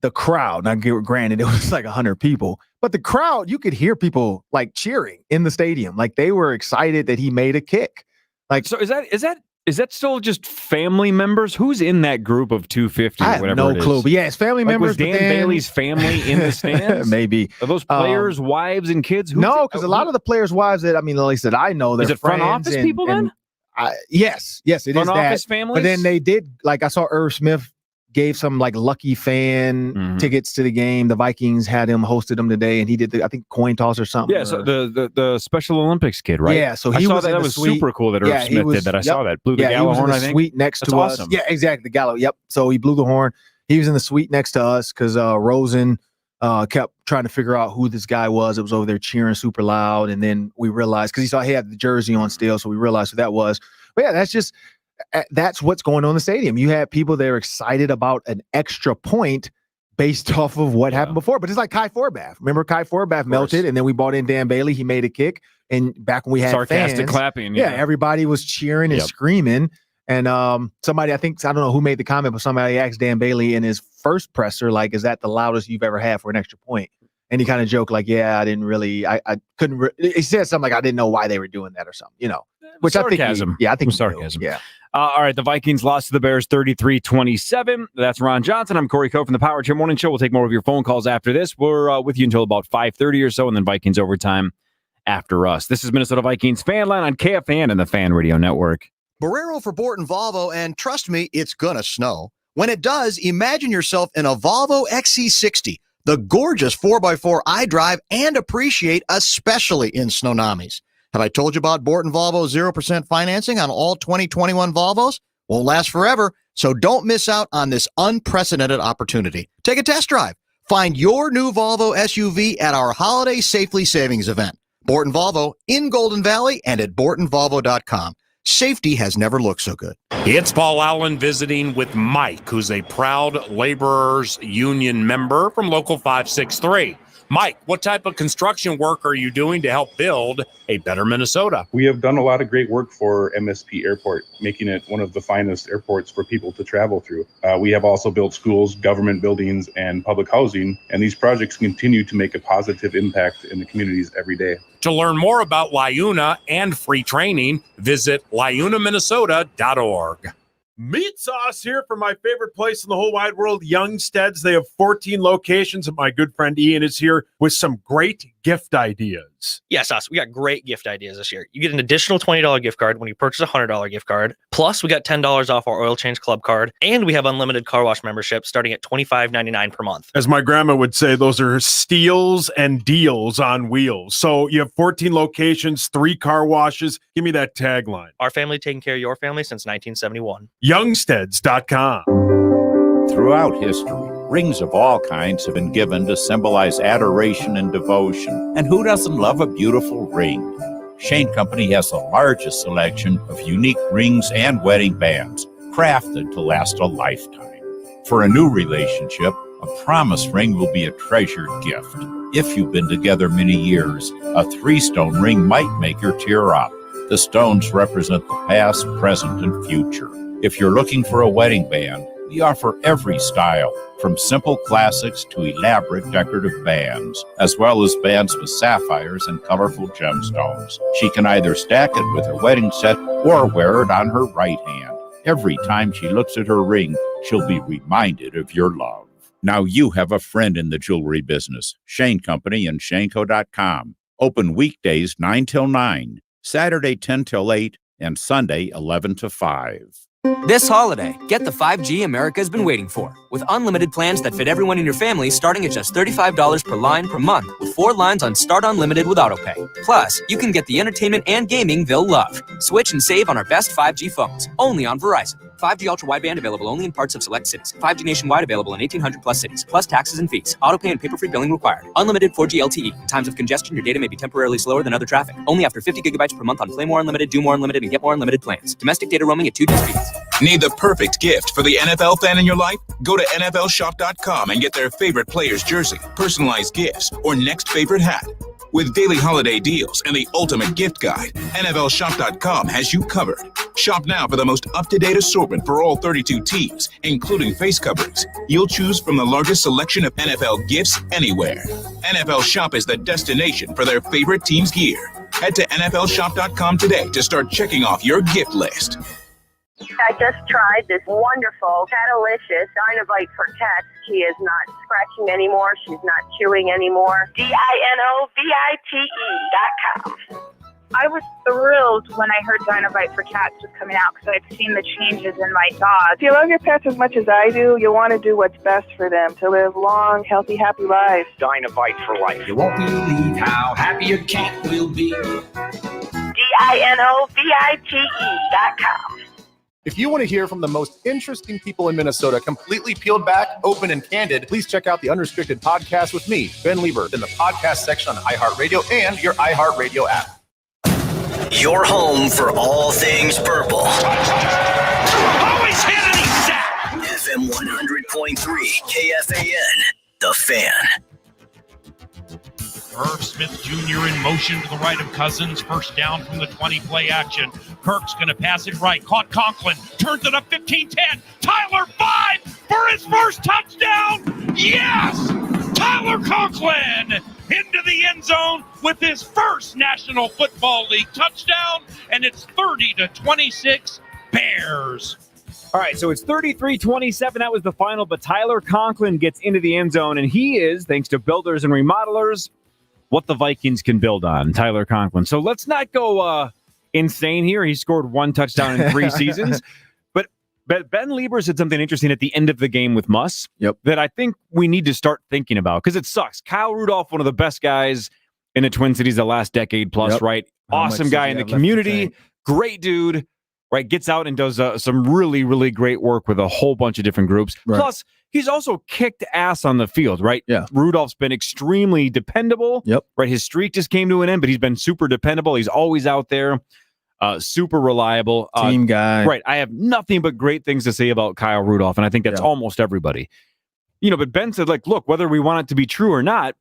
the crowd, now granted, it was like 100 people, but the crowd, you could hear people like cheering in the stadium. Like, they were excited that he made a kick. Like, so is that still just family members? Who's in that group of 250 or whatever? I have no clue. But yeah, it's family members. Was Dan Bailey's family in the stands? Maybe. Are those players' wives and kids? No, because a lot of the players' wives that, at least that I know, they're is it front office people then? Yes, it is front office that. families? But then they did, like, I saw Irv Smith gave some like lucky fan tickets to the game. The Vikings hosted them today, and he did I think coin toss or something. Yeah, so the Special Olympics kid, right? Yeah, so I he saw was that. That was super cool that Irv Smith did that. I saw that. Blew the Gallo horn, I think. Suite next to us. Yeah, exactly. The Gallo. Yep. So he blew the horn. He was in the suite next to us because Rosen kept trying to figure out who this guy was. It was over there cheering super loud, and then we realized, because he had the jersey on still, so we realized who that was. But yeah, that's what's going on in the stadium. You had people that are excited about an extra point based off of what happened before. But it's like Kai Forbath. Remember, Kai Forbath melted, and then we brought in Dan Bailey. He made a kick, and back when we had sarcastic fans, clapping. Yeah, everybody was cheering and screaming. And somebody, I don't know who made the comment, but somebody asked Dan Bailey in his first presser, like, is that the loudest you've ever had for an extra point? And he kind of joked, like, yeah, I didn't really, I couldn't. He said something like, I didn't know why they were doing that or something, Which sarcasm. I think sarcasm. Yeah. All right, the Vikings lost to the Bears 33-27. That's Ron Johnson. I'm Corey Coe from the Power Chair Morning Show. We'll take more of your phone calls after this. We're with you until about 5:30 or so, and then Vikings overtime after us. This is Minnesota Vikings FANLine on KFAN and the Fan Radio Network. Barrero for Borton Volvo, and trust me, it's gonna snow. When it does, imagine yourself in a Volvo XC60, the gorgeous 4x4 iDrive and appreciate, especially in Snownamis. Have I told you about Borton Volvo 0% financing on all 2021 Volvos? Won't last forever, so don't miss out on this unprecedented opportunity. Take a test drive. Find your new Volvo SUV at our Holiday Safely Savings event. Borton Volvo in Golden Valley and at BortonVolvo.com. Safety has never looked so good. It's Paul Allen visiting with Mike, who's a proud laborers union member from Local 563. Mike, what type of construction work are you doing to help build a better Minnesota? We have done a lot of great work for MSP Airport, making it one of the finest airports for people to travel through. We have also built schools, government buildings, and public housing, and these projects continue to make a positive impact in the communities every day. To learn more about LiUNA and free training, visit liunaminnesota.org. Meat sauce here from my favorite place in the whole wide world, Youngstead's. They have 14 locations, and my good friend Ian is here with some great gift ideas. Yeah, Sauce, we got great gift ideas this year. You get an additional $20 gift card when you purchase a $100 gift card. Plus, we got $10 off our oil change club card, and we have unlimited car wash membership starting at $25.99 per month. As my grandma would say, those are steals and deals on wheels. So you have 14 locations, 3 car washes. Give me that tagline. Our family taking care of your family since 1971. Youngsteads.com. Throughout history, rings of all kinds have been given to symbolize adoration and devotion. And who doesn't love a beautiful ring? Shane Company has the largest selection of unique rings and wedding bands, crafted to last a lifetime. For a new relationship, a promise ring will be a treasured gift. If you've been together many years, a 3-stone ring might make her tear up. The stones represent the past, present, and future. If you're looking for a wedding band, we offer every style, from simple classics to elaborate decorative bands, as well as bands with sapphires and colorful gemstones. She can either stack it with her wedding set or wear it on her right hand. Every time she looks at her ring, she'll be reminded of your love. Now you have a friend in the jewelry business. Shane Company and ShaneCo.com. Open weekdays 9 till 9, Saturday 10 till 8, and Sunday 11 to 5. This holiday, get the 5G America's been waiting for, with unlimited plans that fit everyone in your family starting at just $35 per line per month, with 4 lines on Start Unlimited with AutoPay. Plus, you can get the entertainment and gaming they'll love. Switch and save on our best 5G phones, only on Verizon. 5G ultra wideband available only in parts of select cities. 5G nationwide available in 1,800 plus cities, plus taxes and fees. AutoPay and paper-free billing required. Unlimited 4G LTE. In times of congestion, your data may be temporarily slower than other traffic. Only after 50 gigabytes per month on Play More Unlimited, Do More Unlimited, and Get More Unlimited plans. Domestic data roaming at 2G speeds. Need the perfect gift for the NFL fan in your life? Go to NFLshop.com and get their favorite player's jersey, personalized gifts, or next favorite hat. With daily holiday deals and the ultimate gift guide, NFLshop.com has you covered. Shop now for the most up-to-date assortment for all 32 teams, including face coverings. You'll choose from the largest selection of NFL gifts anywhere. NFL Shop is the destination for their favorite team's gear. Head to NFLshop.com today to start checking off your gift list. I just tried this wonderful Catalicious Dynovite for cats. She is not scratching anymore. She's not chewing anymore. DINOVITE.com. I was thrilled when I heard Dynovite for cats was coming out because I'd seen the changes in my dog. If you love your pets as much as I do, you want to do what's best for them to live long, healthy, happy lives. Dynovite for life. You won't believe how happy your cat will be. DINOVITE.com. If you want to hear from the most interesting people in Minnesota, completely peeled back, open, and candid, please check out the Unrestricted Podcast with me, Ben Lieber, in the podcast section on iHeartRadio and your iHeartRadio app. Your home for all things purple. Always hit and he's sacked. FM 100.3 KFAN, The Fan. Irv Smith Jr. in motion to the right of Cousins. First down from the 20 play action. Kirk's going to pass it right. Caught Conklin. Turns it up 15-10. Tyler 5 for his first touchdown. Yes! Tyler Conklin into the end zone with his first National Football League touchdown. And it's 30-26 Bears. All right, so it's 33-27. That was the final, but Tyler Conklin gets into the end zone, and he is, thanks to builders and remodelers, what the Vikings can build on, Tyler Conklin. So let's not go insane here. He scored 1 touchdown in 3 seasons. But Ben Lieber said something interesting at the end of the game with Muss that I think we need to start thinking about, because it sucks. Kyle Rudolph, one of the best guys in the Twin Cities the last decade plus, right? Awesome guy in the community. Great dude, right? Gets out and does some really, really great work with a whole bunch of different groups. Right. Plus, he's also kicked ass on the field, right? Yeah. Rudolph's been extremely dependable. Right. His streak just came to an end, but he's been super dependable. He's always out there. Super reliable. Team guy. Right. I have nothing but great things to say about Kyle Rudolph, and I think that's almost everybody. You know, but Ben said, like, look, whether we want it to be true or not,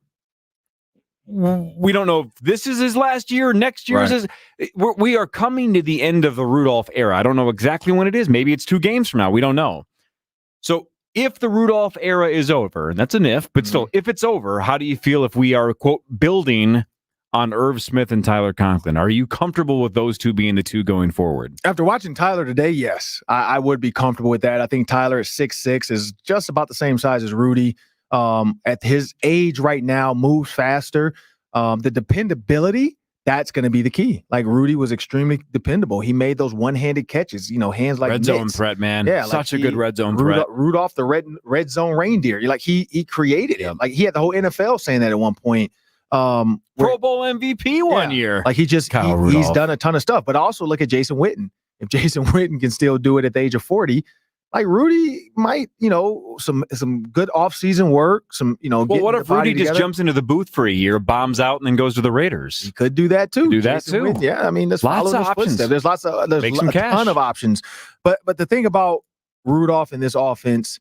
we don't know if this is his last year, next year is his. We are coming to the end of the Rudolph era. I don't know exactly when it is. Maybe it's 2 games from now. We don't know. So if the Rudolph era is over, and that's an if, but still, if it's over, how do you feel if we are, quote, building on Irv Smith and Tyler Conklin? Are you comfortable with those two being the 2 going forward? After watching Tyler today, yes, I would be comfortable with that. I think Tyler at 6'6" is just about the same size as Rudy. At his age right now, moves faster. The dependability, that's going to be the key. Like, Rudy was extremely dependable. He made those one-handed catches, hands like red zone threat, man. Yeah, such a good red zone threat. Rudolph, the red zone reindeer. Like, he created it. Like, he had the whole NFL saying that at one point. Pro Bowl MVP one year. Like, he's done a ton of stuff. But also look at Jason Witten. If Jason Witten can still do it at the age of 40, like, Rudy might, some good offseason work, well, what if Rudy just jumps into the booth for a year, bombs out, and then goes to the Raiders? He could do that too. Witten, yeah, I mean, there's lots of options. There's a ton of options. But the thing about Rudolph in this offense,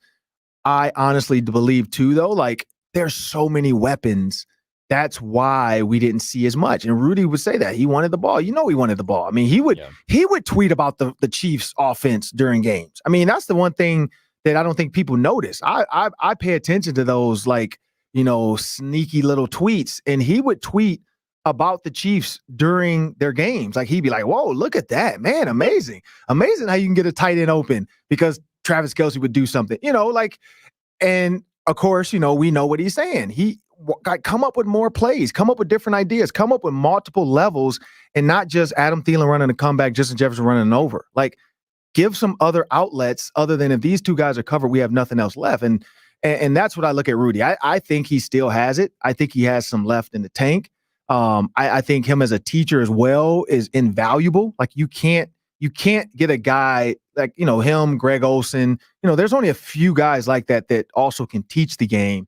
I honestly believe too, though, like, there's so many weapons that's why we didn't see as much. And Rudy would say that he wanted the ball. He wanted the ball. I mean, he would tweet about the Chiefs offense during games. I mean, that's the one thing that I don't think people notice. I pay attention to those sneaky little tweets, and he would tweet about the Chiefs during their games. Like he'd be like, whoa, look at that, man. Amazing how you can get a tight end open because Travis Kelce would do something, and of course, we know what he's saying. He come up with more plays, come up with different ideas, come up with multiple levels, and not just Adam Thielen running a comeback, Justin Jefferson running over. Like, give some other outlets other than if these two guys are covered, we have nothing else left. And that's what I look at Rudy. I think he still has it. I think he has some left in the tank. I think him as a teacher as well is invaluable. Like you can't get a guy like, him, Greg Olsen, there's only a few guys like that also can teach the game.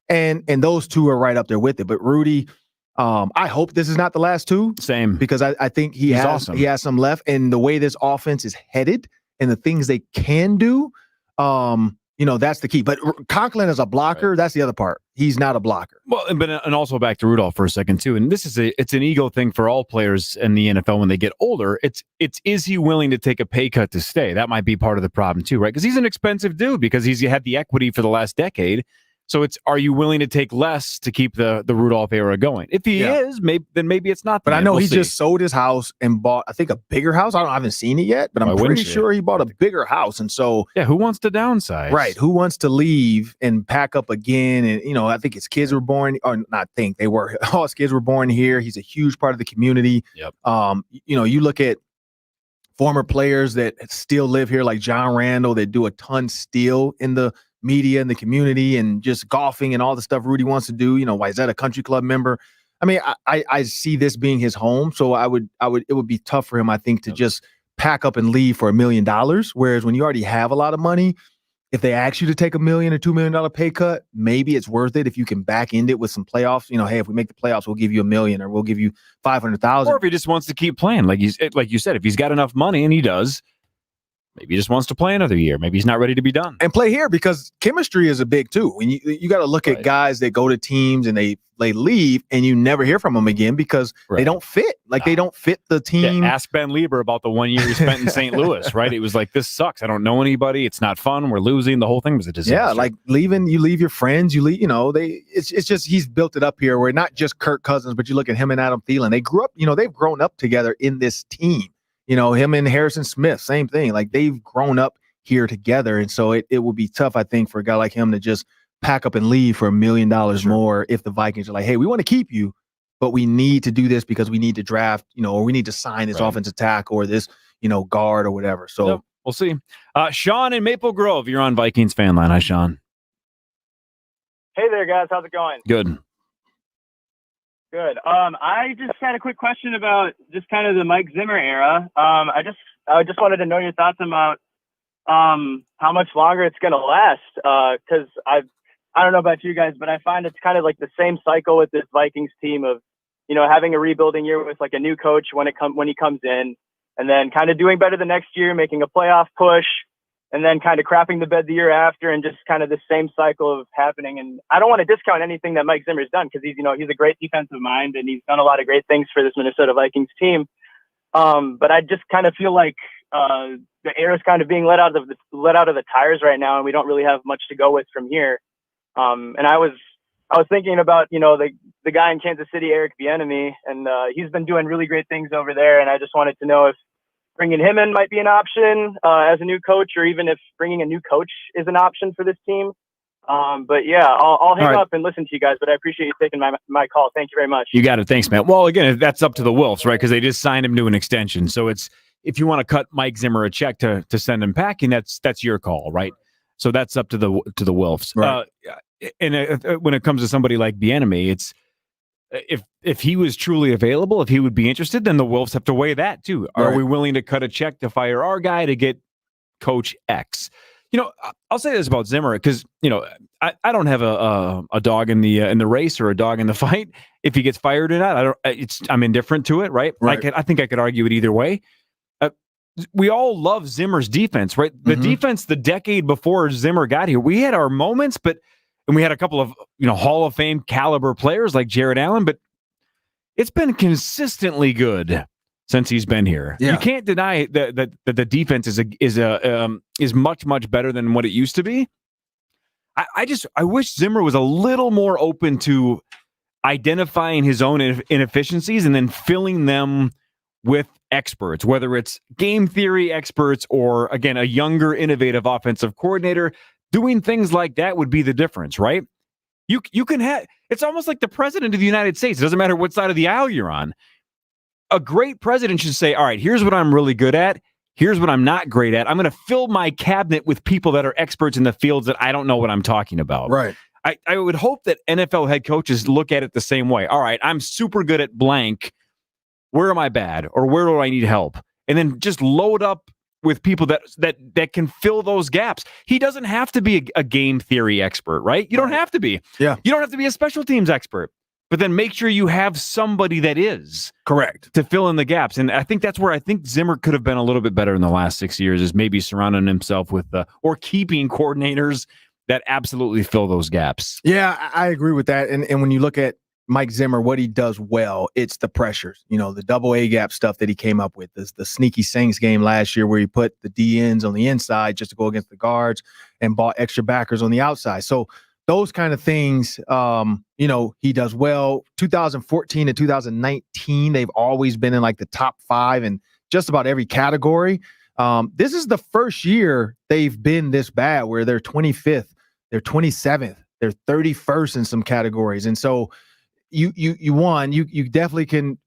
And those two are right up there with it. But Rudy, I hope this is not the last two. Same. Because I think he's awesome. He has some left. And the way this offense is headed and the things they can do, that's the key. But Conklin as a blocker, that's the other part. He's not a blocker. Well, and also back to Rudolph for a second too. And this is it's an ego thing for all players in the NFL when they get older. It's is he willing to take a pay cut to stay? That might be part of the problem too, right? Because he's an expensive dude because he's had the equity for the last decade. So are you willing to take less to keep the Rudolph era going? If he is, then maybe it's not. But I know he just sold his house and bought, I think, a bigger house. I haven't seen it yet, but I'm pretty sure he bought a bigger house. And so, who wants to downsize? Right. Who wants to leave and pack up again? And, I think his kids were born, or not think, they were, all his kids were born here. He's a huge part of the community. Yep. You look at former players that still live here, like John Randall, that do a ton still in the media and the community and just golfing and all the stuff Rudy wants to do. Wayzata Country Club member. I mean, I see this being his home. So it would be tough for him, I think, to just pack up and leave for $1 million. Whereas when you already have a lot of money, if they ask you to take $1 million or $2 million pay cut, maybe it's worth it if you can back end it with some playoffs. Hey, if we make the playoffs, we'll give you $1 million or we'll give you $500,000. Or if he just wants to keep playing, like you said, if he's got enough money, and he does, maybe he just wants to play another year. Maybe he's not ready to be done. And play here because chemistry is a big too. When you got to look at guys that go to teams and they leave and you never hear from them again because they don't fit. Like they don't fit the team. Yeah, ask Ben Lieber about the 1 year he spent in St. Louis, right? It was like, this sucks. I don't know anybody. It's not fun. We're losing. The whole thing was a disaster. Yeah, like you leave your friends. You leave. It's just he's built it up here where not just Kirk Cousins, but you look at him and Adam Thielen. They grew up. They've grown up together in this team. Him and Harrison Smith, same thing. Like they've grown up here together. And so it would be tough, I think, for a guy like him to just pack up and leave for $1 million more if the Vikings are like, hey, we want to keep you, but we need to do this because we need to draft, or we need to sign this offensive tackle or this, guard or whatever. So we'll see. Sean in Maple Grove, you're on Vikings Fan Line. Hi, Sean. Hey there, guys. How's it going? Good. Good. I just had a quick question about just kind of the Mike Zimmer era. I just wanted to know your thoughts about how much longer it's going to last. Because I don't know about you guys, but I find it's kind of like the same cycle with this Vikings team of, having a rebuilding year with like a new coach when he comes in, and then kind of doing better the next year, making a playoff push, and then kind of crapping the bed the year after, and just kind of the same cycle of happening. And I don't want to discount anything that Mike Zimmer's done because he's a great defensive mind and he's done a lot of great things for this Minnesota Vikings team. But I just kind of feel like the air is kind of being let out of the tires right now, and we don't really have much to go with from here. And I was thinking about the guy in Kansas City, Eric Bieniemy, and he's been doing really great things over there. And I just wanted to know if bringing him in might be an option as a new coach, or even if bringing a new coach is an option for this team. But yeah, I'll hang up and listen to you guys, but I appreciate you taking my call. Thank you very much. You got it. Thanks, man. Well, again, that's up to the Wolves, right? Because they just signed him to an extension. So if you want to cut Mike Zimmer a check to send him packing, that's your call, right? So that's up to the Wolves. Right. And when it comes to somebody like Bieniemy, it's if he was truly available, if he would be interested, then the Wolves have to weigh that too. Are we willing to cut a check to fire our guy to get Coach X? I'll say this about Zimmer because I don't have a dog in the race or a dog in the fight. If he gets fired or not, I'm indifferent to it, right? I think I could argue it either way. We all love Zimmer's defense, right? The defense the decade before Zimmer got here, we had our moments, but and we had a couple of Hall of Fame caliber players like Jared Allen, but it's been consistently good since he's been here. Yeah. You can't deny that the defense is much better than what it used to be. I wish Zimmer was a little more open to identifying his own inefficiencies and then filling them with experts, whether it's game theory experts or, again, a younger, innovative offensive coordinator. Doing things like that would be the difference, right? You can have, it's almost like the president of the United States. It doesn't matter what side of the aisle you're on. A great president should say, all right, here's what I'm really good at. Here's what I'm not great at. I'm going to fill my cabinet with people that are experts in the fields that I don't know what I'm talking about. Right. I would hope that NFL head coaches look at it the same way. All right, I'm super good at blank. Where am I bad? Or where do I need help? And then just load up with people that can fill those gaps. He doesn't have to be a game theory expert, right? You don't have to be. Yeah. You don't have to be a special teams expert. But then make sure you have somebody that is. Correct. To fill in the gaps. And I think that's where I think Zimmer could have been a little bit better in the last 6 years, is maybe surrounding himself with or keeping coordinators that absolutely fill those gaps. Yeah, I agree with that. And when you look at Mike Zimmer, what he does well, it's the pressures. The double A gap stuff that he came up with. The sneaky Saints game last year where he put the DNs on the inside just to go against the guards and bought extra backers on the outside. So those kind of things, he does well. 2014 and 2019, they've always been in like the top 5 in just about every category. This is the first year they've been this bad where they're 25th, they're 27th, they're 31st in some categories. And so you definitely can,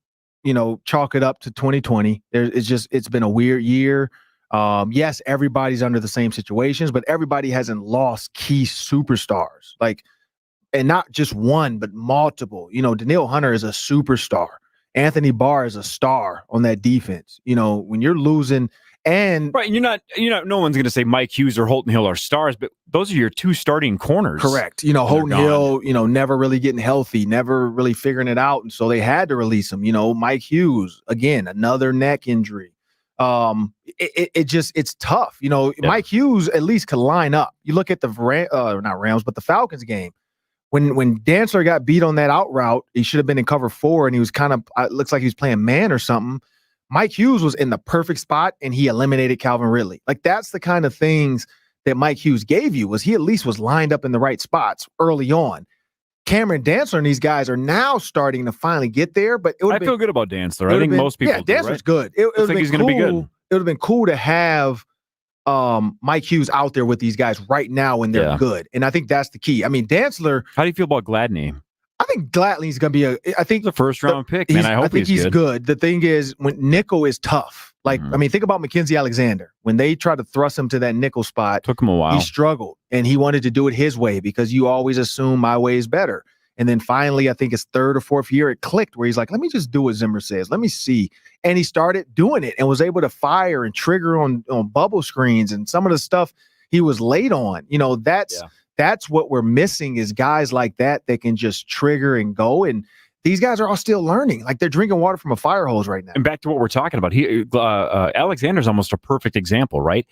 chalk it up to 2020. It's been a weird year. Yes, everybody's under the same situations, but everybody hasn't lost key superstars, and not just one, but multiple. Danielle Hunter is a superstar. Anthony Barr is a star on that defense. When you're losing, and right, and no one's going to say Mike Hughes or Holton Hill are stars, but those are your 2 starting corners. Correct. Holton Hill, never really getting healthy, never really figuring it out, and so they had to release him. Mike Hughes, again, another neck injury. It's tough. Yeah. Mike Hughes at least could line up. You look at the not Rams, but the Falcons game. When Dantzler got beat on that out route, he should have been in cover 4, and he was kind of looks like he was playing man or something. Mike Hughes was in the perfect spot, and he eliminated Calvin Ridley. That's the kind of things that Mike Hughes gave you, was he at least was lined up in the right spots early on. Cameron Dantzler and these guys are now starting to finally get there, but I feel good about Dantzler. I think most people do, Dantzler's right? good. It think he's going to be good. It would have been cool to have Mike Hughes out there with these guys right now when they're good. And I think that's the key. I mean, Dantzler. How do you feel about Gladney? I think Gladney's going to be I think the first round pick, man. I think he's good. The thing is, when nickel is tough, I mean, think about Mackenzie Alexander. When they tried to thrust him to that nickel spot, took him a while. He struggled, and he wanted to do it his way because you always assume my way is better. And then finally, I think his 3rd or 4th year, it clicked where he's like, let me just do what Zimmer says. Let me see. And he started doing it and was able to fire and trigger on bubble screens and some of the stuff he was late on. That's what we're missing, is guys like that can just trigger and go. And these guys are all still learning. They're drinking water from a fire hose right now. And back to what we're talking about, Alexander's almost a perfect example, right?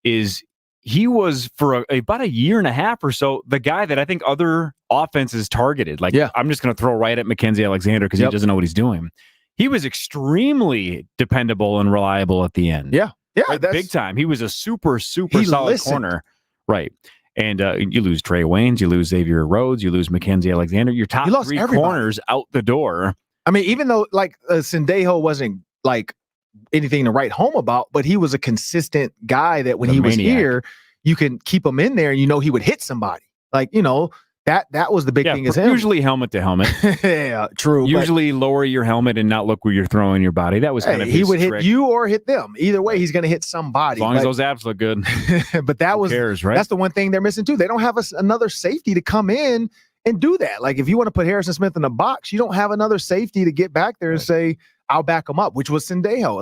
He was for about a year and a half or so the guy that I think other offenses targeted. I'm just going to throw right at Mackenzie Alexander because he doesn't know what he's doing. He was extremely dependable and reliable at the end. Yeah, big time. He was a super solid corner, right? And you lose Trey Waynes, you lose Xavier Rhodes, you lose Mackenzie Alexander. Your top 3 corners out the door. I mean, even though Sendejo wasn't anything to write home about, but he was a consistent guy that when he was here, you can keep him in there and he would hit somebody. That was the big thing. Usually helmet to helmet. Yeah, true. Usually lower your helmet and not look where you're throwing your body. That was kind of his he would trick. hit you or hit them. Either way, he's going to hit somebody. As long as those abs look good. But that Who cares, right? That's the one thing they're missing too. They don't have another safety to come in and do that. If you want to put Harrison Smith in a box, you don't have another safety to get back there and say, I'll back him up, which was Sendejo.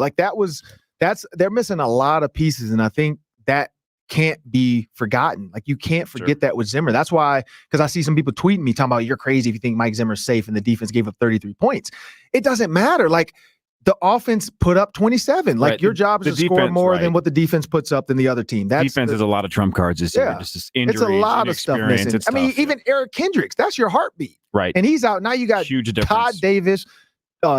They're missing a lot of pieces. And I think that can't be forgotten. You can't forget that with Zimmer. That's why, because I see some people tweeting me talking about, you're crazy if you think Mike Zimmer's safe and the defense gave up 33 points. It doesn't matter. the offense put up 27. Like Right. your job is The to score defense, more right. than what the defense puts up than the other team. Defense has a lot of trump cards this year. Yeah. Just this injuries, It's a lot of stuff inexperience. missing. It's I mean, tough. even Eric Kendricks, that's your heartbeat. Right. And he's out. Now you got Huge difference. Todd Davis,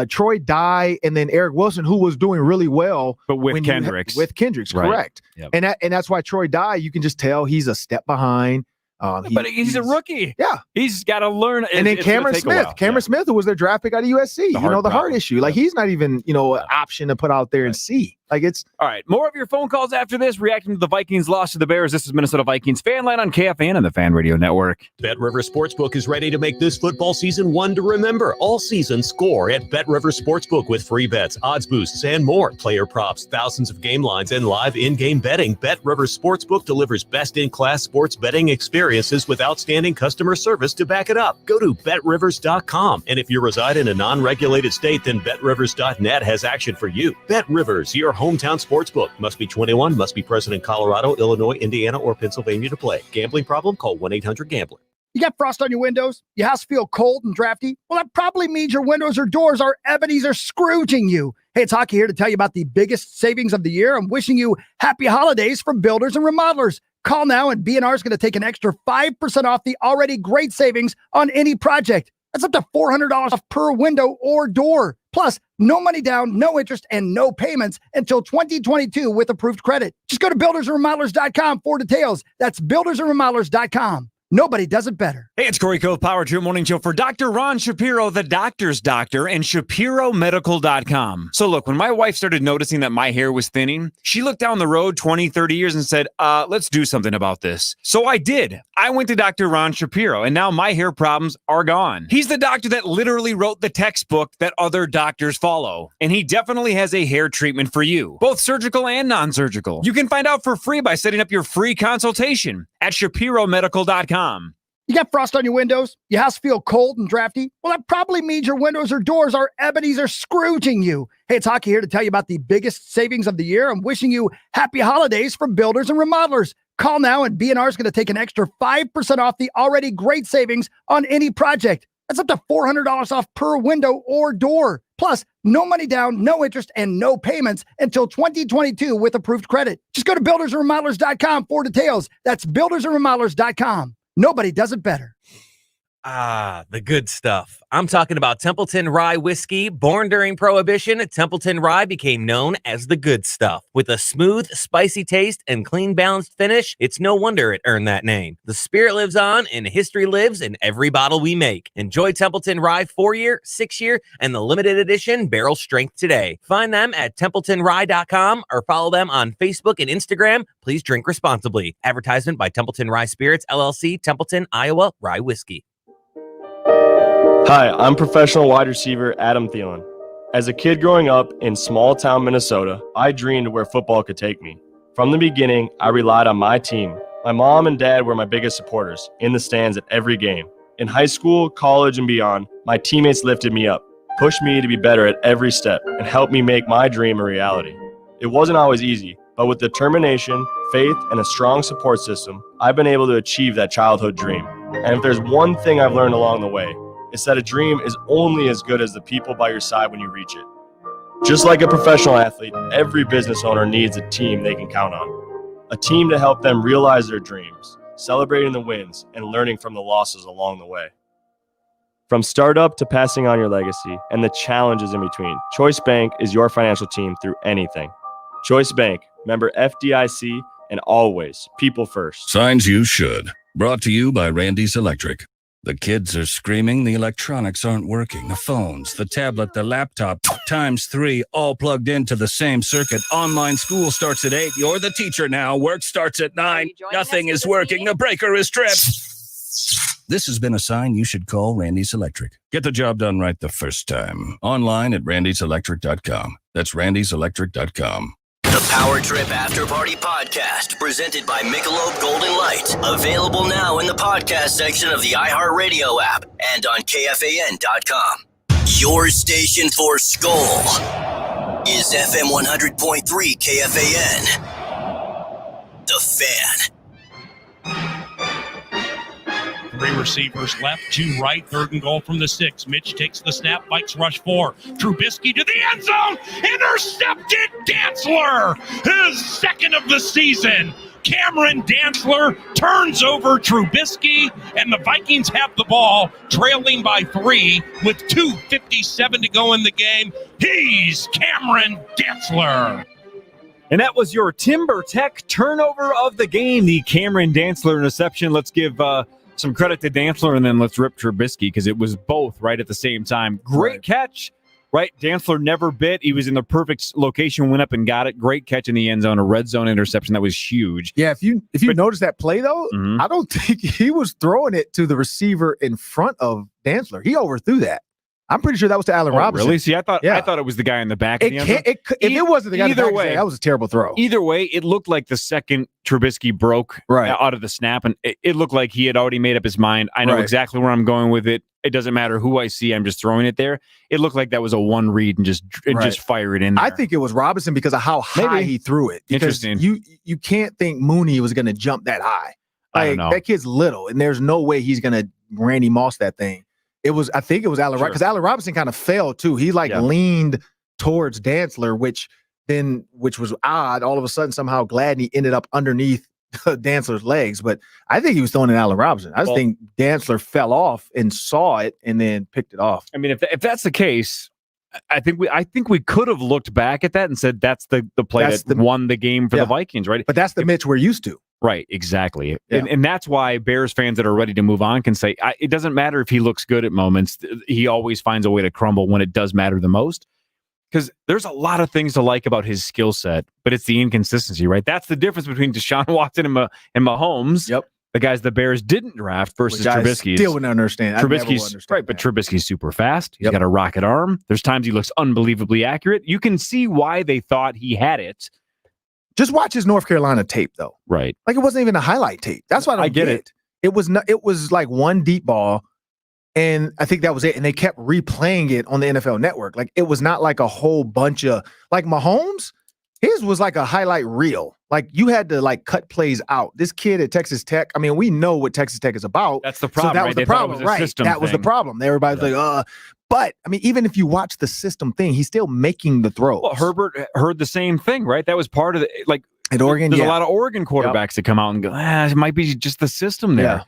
Troy Dye, and then Eric Wilson, who was doing really well. But with when Kendricks. with Kendricks, Right. correct. Yep. And that's why Troy Dye, you can just tell he's a step behind. But he's a rookie. Yeah. He's got to learn. And then It's gonna Cameron take a Smith. while. Cameron Smith, who was their draft pick out of USC. The You know, the heart problem. issue. Like, he's not even, an option to put out there and see. Like, it's All right, more of your phone calls after this, reacting to the Vikings' loss to the Bears. This is Minnesota Vikings FANLine on KFAN and the Fan Radio Network. BetRivers Sportsbook is ready to make this football season one to remember. All season, score at BetRivers Sportsbook with free bets, odds boosts, and more. Player props, thousands of game lines, and live in-game betting. BetRivers Sportsbook delivers best-in-class sports betting experiences with outstanding customer service to back it up. Go to BetRivers.com, and if you reside in a non-regulated state, then BetRivers.net has action for you. BetRivers, your hometown sportsbook. Must be 21, must be present in Colorado, Illinois, Indiana, or Pennsylvania to play. Gambling problem? Call 1-800-GAMBLER. You got frost on your windows? Your house feel cold and drafty? Well, that probably means your windows or doors are Ebenezer Scrooging you. Hey, it's Hockey here to tell you about the biggest savings of the year. I'm wishing you happy holidays from builders and remodelers. Call now and B&R is going to take an extra 5% off the already great savings on any project. That's up to $400 off per window or door. Plus, no money down, no interest, and no payments until 2022 with approved credit. Just go to buildersandremodelers.com for details. That's buildersandremodelers.com. Nobody does it better. Hey, it's Corey Cove, Power True Morning Show for Dr. Ron Shapiro, the doctor's doctor, and ShapiroMedical.com. So look, when my wife started noticing that my hair was thinning, she looked down the road 20, 30 years and said, let's do something about this. So I did. I went to Dr. Ron Shapiro, and now my hair problems are gone. He's the doctor that literally wrote the textbook that other doctors follow. And he definitely has a hair treatment for you, both surgical and non-surgical. You can find out for free by setting up your free consultation at ShapiroMedical.com. You got frost on your windows? Your house feel cold and drafty? Well, that probably means your windows or doors are Ebenezer Scrooging you. Hey, it's Hockey here to tell you about the biggest savings of the year. I'm wishing you happy holidays from builders and remodelers. Call now and B&R is going to take an extra 5% off the already great savings on any project. That's up to $400 off per window or door. Plus, no money down, no interest, and no payments until 2022 with approved credit. Just go to buildersandremodelers.com for details. That's buildersandremodelers.com. Nobody does it better. Ah, the good stuff. I'm talking about Templeton Rye Whiskey. Born during Prohibition, Templeton Rye became known as the good stuff. With a smooth, spicy taste and clean, balanced finish, it's no wonder it earned that name. The spirit lives on and history lives in every bottle we make. Enjoy Templeton Rye 4-year, 6-year, and the limited edition barrel strength today. Find them at TempletonRye.com or follow them on Facebook and Instagram. Please drink responsibly. Advertisement by Templeton Rye Spirits, LLC, Templeton, Iowa, Rye Whiskey. Hi, I'm professional wide receiver Adam Thielen. As a kid growing up in small town Minnesota, I dreamed where football could take me. From the beginning, I relied on my team. My mom and dad were my biggest supporters, in the stands at every game. In high school, college, and beyond, my teammates lifted me up, pushed me to be better at every step, and helped me make my dream a reality. It wasn't always easy, but with determination, faith, and a strong support system, I've been able to achieve that childhood dream. And if there's one thing I've learned along the way, it's that a dream is only as good as the people by your side when you reach it. Just like a professional athlete, every business owner needs a team they can count on. A team to help them realize their dreams, celebrating the wins and learning from the losses along the way. From startup to passing on your legacy and the challenges in between, Choice Bank is your financial team through anything. Choice Bank, member FDIC, and always people first. Signs you should. Brought to you by Randy's Electric. The kids are screaming, the electronics aren't working, the phones, the tablet, the laptop, ×3, all plugged into the same circuit. Online school starts at 8. You're the teacher now. Work starts at 9. Nothing is working. The breaker is tripped. This has been a sign you should call Randy's Electric. Get the job done right the first time. Online at randyselectric.com. That's randyselectric.com. The Power Trip After Party Podcast, presented by Michelob Golden Light. Available now in the podcast section of the iHeartRadio app and on KFAN.com. Your station for Skull is FM 100.3 KFAN. The Fan. Three receivers left, two right, 3rd and goal from the 6. Mitch takes the snap, Vikes rush 4. Trubisky to the end zone, intercepted. Dantzler, his 2nd of the season. Cameron Dantzler turns over Trubisky, and the Vikings have the ball, trailing by 3 with 2:57 to go in the game. He's Cameron Dantzler. And that was your Timber Tech turnover of the game, the Cameron Dantzler interception. Let's give some credit to Dantzler, and then let's rip Trubisky, because it was both right at the same time. Great catch, right? Dantzler never bit. He was in the perfect location, went up and got it. Great catch in the end zone, a red zone interception that was huge. Yeah, if you notice that play, though, I don't think he was throwing it to the receiver in front of Dantzler. He overthrew that. I'm pretty sure that was to Allen Robinson. Really? See, I thought it was the guy in the back of the end zone. If it wasn't the guy in the back, way, that was a terrible throw. Either way, it looked like the second Trubisky broke out of the snap, and it looked like he had already made up his mind. I know exactly where I'm going with it. It doesn't matter who I see. I'm just throwing it there. It looked like that was a one read and just fire it in there. I think it was Robinson because of how high he threw it. Interesting. You can't think Mooney was going to jump that high. I don't know. That kid's little, and there's no way he's going to Randy Moss that thing. I think it was Allen Robinson, because Allen Robinson kind of fell too. He leaned towards Dantzler, which was odd. All of a sudden, somehow Gladney ended up underneath Dantzler's legs. But I think he was throwing at Allen Robinson. I just think Dantzler fell off and saw it and then picked it off. I mean, if that's the case, I think we could have looked back at that and said that's the play that won the game for the Vikings, right? But that's the Mitch we're used to. Right, exactly. Yeah. And that's why Bears fans that are ready to move on can say, it doesn't matter if he looks good at moments. He always finds a way to crumble when it does matter the most. Because there's a lot of things to like about his skill set, but it's the inconsistency, right? That's the difference between Deshaun Watson and Mahomes. Yep. The guys the Bears didn't draft versus Trubisky. Still wouldn't understand. Trubisky's right, but Trubisky's super fast. He's got a rocket arm. There's times he looks unbelievably accurate. You can see why they thought he had it. Just watch his North Carolina tape, though. Right. Like, it wasn't even a highlight tape. That's what I get it. It was like one deep ball, and I think that was it. And they kept replaying it on the NFL Network. Like, it was not like a whole bunch of like Mahomes. His was like a highlight reel. Like, you had to like cut plays out. This kid at Texas Tech. I mean, we know what Texas Tech is about. That's the problem. So that was the problem, right? That was the problem. Everybody's like, But I mean, even if you watch the system thing, he's still making the throws. Well, Herbert heard the same thing, right? That was part of the at Oregon. There's a lot of Oregon quarterbacks that come out and go, it might be just the system there. Yeah.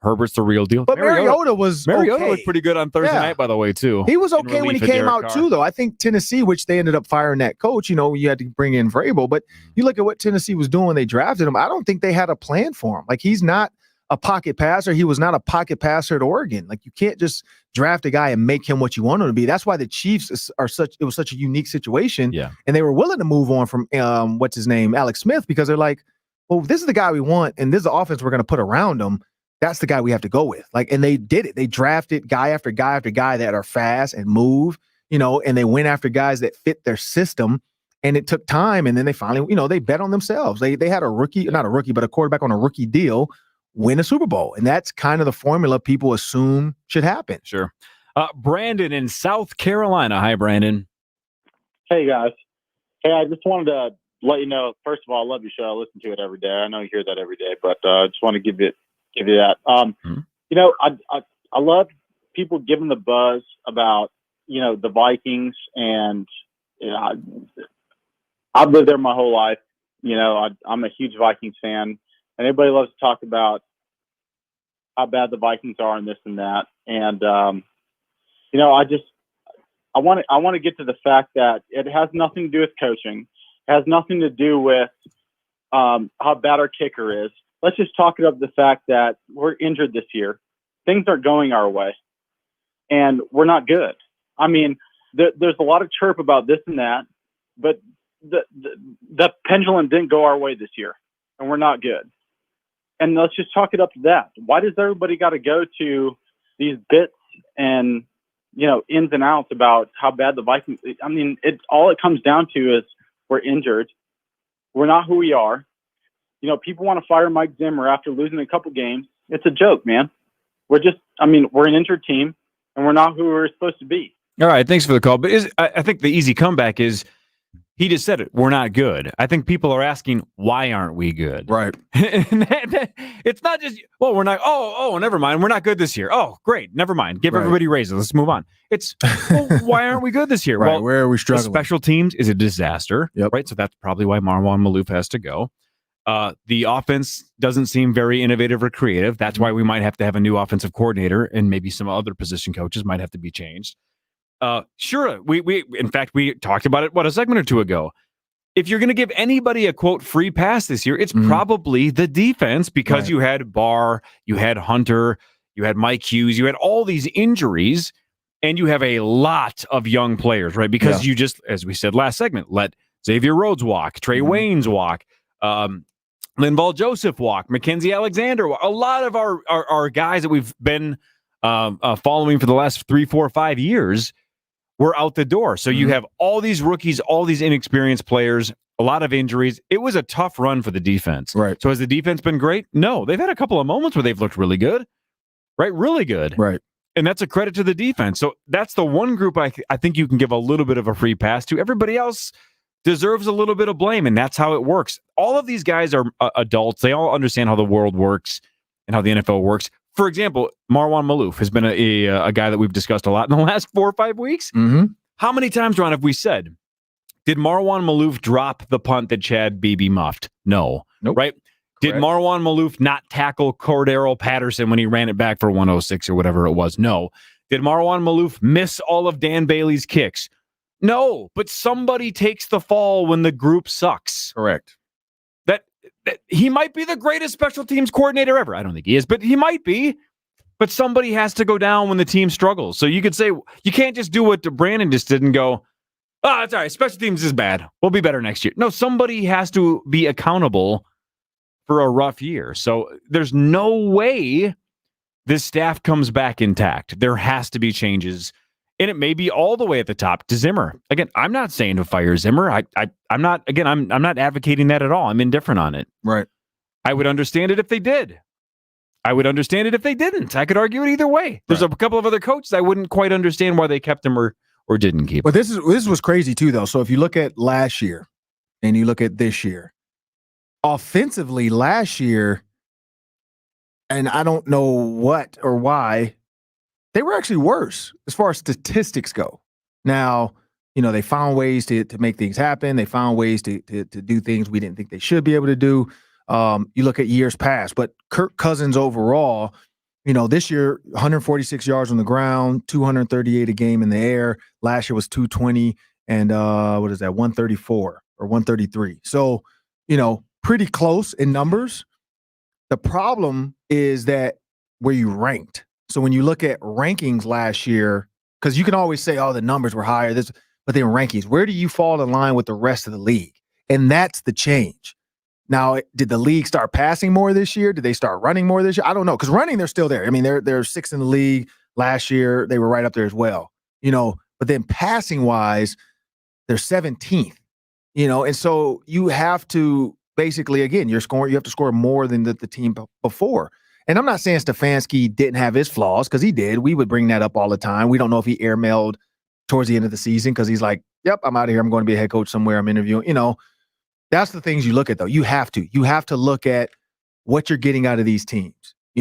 Herbert's the real deal. But Mariota was looked pretty good on Thursday night, by the way, too. He was okay when he came out, too, though. I think Tennessee, which they ended up firing that coach, you had to bring in Vrabel. But you look at what Tennessee was doing when they drafted him, I don't think they had a plan for him. Like, he's not a pocket passer. He was not a pocket passer at Oregon. Like, you can't just draft a guy and make him what you want him to be. That's why the Chiefs it was such a unique situation. Yeah. And they were willing to move on from Alex Smith, because they're like, well, this is the guy we want, and this is the offense we're going to put around him. That's the guy we have to go with. Like, and they did it. They drafted guy after guy after guy that are fast and move, and they went after guys that fit their system. And it took time. And then they finally, they bet on themselves. They had a quarterback on a rookie deal win a Super Bowl. And that's kind of the formula people assume should happen. Sure. Brandon in South Carolina. Hi, Brandon. Hey, guys. Hey, I just wanted to let you know, first of all, I love your show. I listen to it every day. I know you hear that every day, but I just want to give you that. I love people giving the buzz about, the Vikings, and I've lived there my whole life. I'm a huge Vikings fan, and everybody loves to talk about how bad the Vikings are and this and that. And, I want to get to the fact that it has nothing to do with coaching. It has nothing to do with how bad our kicker is. Let's just talk about the fact that we're injured this year. Things aren't going our way, and we're not good. I mean, there's a lot of chirp about this and that, but the pendulum didn't go our way this year, and we're not good. And let's just chalk it up to that. Why does everybody got to go to these bits and, ins and outs about how bad the Vikings? I mean, all it comes down to is we're injured. We're not who we are. People want to fire Mike Zimmer after losing a couple games. It's a joke, man. We're an injured team, and we're not who we're supposed to be. All right, thanks for the call. But I think the easy comeback is he just said it. We're not good. I think people are asking, why aren't we good? Right. And it's not just, well, we're not, never mind. We're not good this year. Oh, great. Never mind. Give everybody raises. Let's move on. It's, well, why aren't we good this year? Right. Well, Where are we struggling? The special teams is a disaster. Yep. Right. So that's probably why Marwan Malouf has to go. The offense doesn't seem very innovative or creative. That's why we might have to have a new offensive coordinator, and maybe some other position coaches might have to be changed. Sure. We in fact, we talked about it, a segment or two ago. If you're going to give anybody a quote free pass this year, it's probably the defense, because you had Barr, you had Hunter, you had Mike Hughes, you had all these injuries, and you have a lot of young players, right? Because you just, as we said last segment, let Xavier Rhodes walk, Trey Waynes walk, Linval Joseph walk, Mackenzie Alexander walk. A lot of our guys that we've been following for the last 3, 4, 5 years were out the door. So you have all these rookies, all these inexperienced players, a lot of injuries. It was a tough run for the defense. Right. So has the defense been great? No. They've had a couple of moments where they've looked really good. Right? Really good. Right. And that's a credit to the defense. So that's the one group I think you can give a little bit of a free pass to. Everybody else deserves a little bit of blame, and that's how it works. All of these guys are adults. They all understand how the world works and how the NFL works. For example, Marwan Malouf has been a guy that we've discussed a lot in the last 4 or 5 weeks. How many times, Ron, have we said, did Marwan Malouf drop the punt that Chad Beebe muffed? No. Nope. Right? Did Marwan Malouf not tackle Cordero Patterson when he ran it back for 106 or whatever it was? No. Did Marwan Malouf miss all of Dan Bailey's kicks? No. But somebody takes the fall when the group sucks. Correct. That he might be the greatest special teams coordinator ever. I don't think he is, but he might be. But somebody has to go down when the team struggles. So you could say, you can't just do what Brandon just did and go, oh, it's all right. Special teams is bad. We'll be better next year. No, somebody has to be accountable for a rough year. So there's no way this staff comes back intact. There has to be changes. And it may be all the way at the top to Zimmer. Again, I'm not saying to fire Zimmer. I'm not advocating that at all. I'm indifferent on it. Right. I would understand it if they did. I would understand it if they didn't. I could argue it either way. There's a couple of other coaches I wouldn't quite understand why they kept him or didn't keep him. But this was crazy too, though. So if you look at last year and you look at this year, offensively last year, and I don't know what or why, they were actually worse as far as statistics go. Now, they found ways to make things happen. They found ways to do things we didn't think they should be able to do. You look at years past, but Kirk Cousins overall, this year, 146 yards on the ground, 238 a game in the air. Last year was 220 and 134 or 133. So, pretty close in numbers. The problem is that where you ranked. So when you look at rankings last year, because you can always say, oh, the numbers were higher, but then rankings, where do you fall in line with the rest of the league? And that's the change. Now, did the league start passing more this year? Did they start running more this year? I don't know. Because running, they're still there. I mean, they're sixth in the league. Last year, they were right up there as well. But then passing wise, they're 17th. And so you have to basically, again, you have to score more than the team before. And I'm not saying Stefanski didn't have his flaws, because he did. We would bring that up all the time. We don't know if he airmailed towards the end of the season because he's like, yep, I'm out of here. I'm going to be a head coach somewhere. I'm interviewing. That's the things you look at, though. You have to look at what you're getting out of these teams.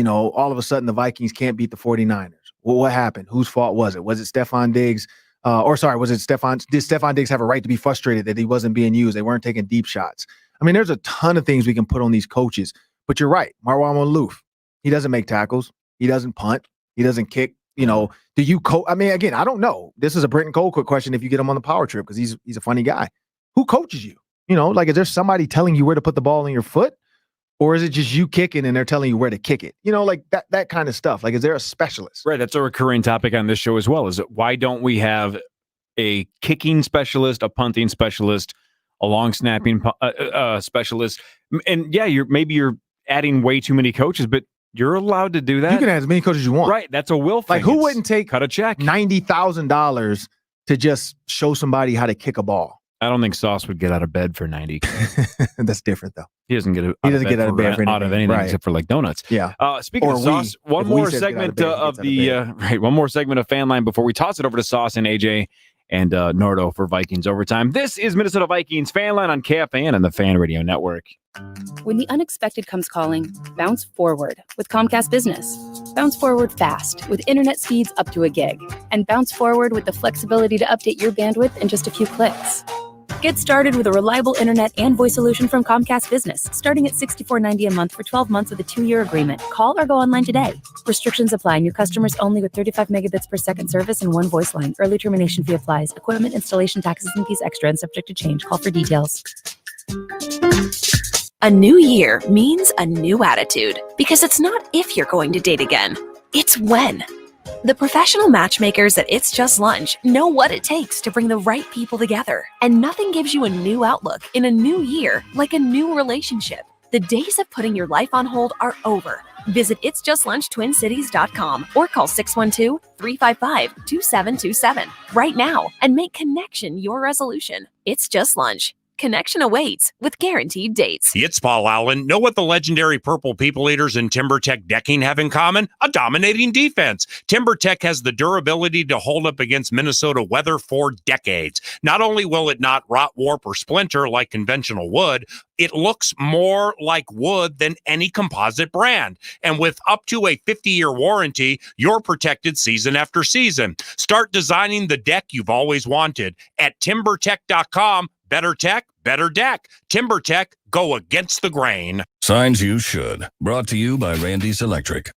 All of a sudden the Vikings can't beat the 49ers. Well, what happened? Whose fault was it? Was it Stephon Diggs? Did Stephon Diggs have a right to be frustrated that he wasn't being used? They weren't taking deep shots. I mean, there's a ton of things we can put on these coaches. But you're right. Marwan Malouf, he doesn't make tackles. He doesn't punt. He doesn't kick. Do you coach? I mean, again, I don't know. This is a Britton Colquitt question if you get him on the power trip, because he's a funny guy. Who coaches you? Is there somebody telling you where to put the ball in your foot? Or is it just you kicking and they're telling you where to kick it? That kind of stuff. Is there a specialist? Right. That's a recurring topic on this show as well. Is why don't we have a kicking specialist, a punting specialist, a long snapping specialist? And yeah, you're adding way too many coaches, but you're allowed to do that. You can add as many coaches as you want. Right. That's a will thing. Who wouldn't cut a check $90,000 to just show somebody how to kick a ball? I don't think Sauce would get out of bed for 90. That's different, though. He doesn't get out of bed for anything right. Except for donuts. Yeah. Speaking of Sauce, one more segment of FANLine before we toss it over to Sauce and AJ and Nordo for Vikings overtime. This is Minnesota Vikings FANLine on KFAN and the Fan Radio Network. When the unexpected comes calling, bounce forward with Comcast Business. Bounce forward fast with internet speeds up to a gig. And bounce forward with the flexibility to update your bandwidth in just a few clicks. Get started with a reliable internet and voice solution from Comcast Business, starting at $64.90 a month for 12 months with a 2-year agreement. Call or go online today. Restrictions apply. New customers only with 35 megabits per second service and 1 voice line. Early termination fee applies. Equipment installation taxes and fees extra and subject to change. Call for details. A new year means a new attitude, because it's not if you're going to date again, it's when. The professional matchmakers at It's Just Lunch know what it takes to bring the right people together, and nothing gives you a new outlook in a new year like a new relationship. The days of putting your life on hold are over. Visit itsjustlunchtwincities.com or call 612-355-2727 right now and make connection your resolution. It's Just Lunch. Connection awaits with guaranteed dates. It's Paul Allen. Know what the legendary Purple People Eaters and TimberTech decking have in common? A dominating defense. TimberTech has the durability to hold up against Minnesota weather for decades. Not only will it not rot, warp, or splinter like conventional wood, it looks more like wood than any composite brand. And with up to a 50-year warranty, you're protected season after season. Start designing the deck you've always wanted at timbertech.com. Better tech, better deck. TimberTech, go against the grain. Signs you should. Brought to you by Randy's Electric.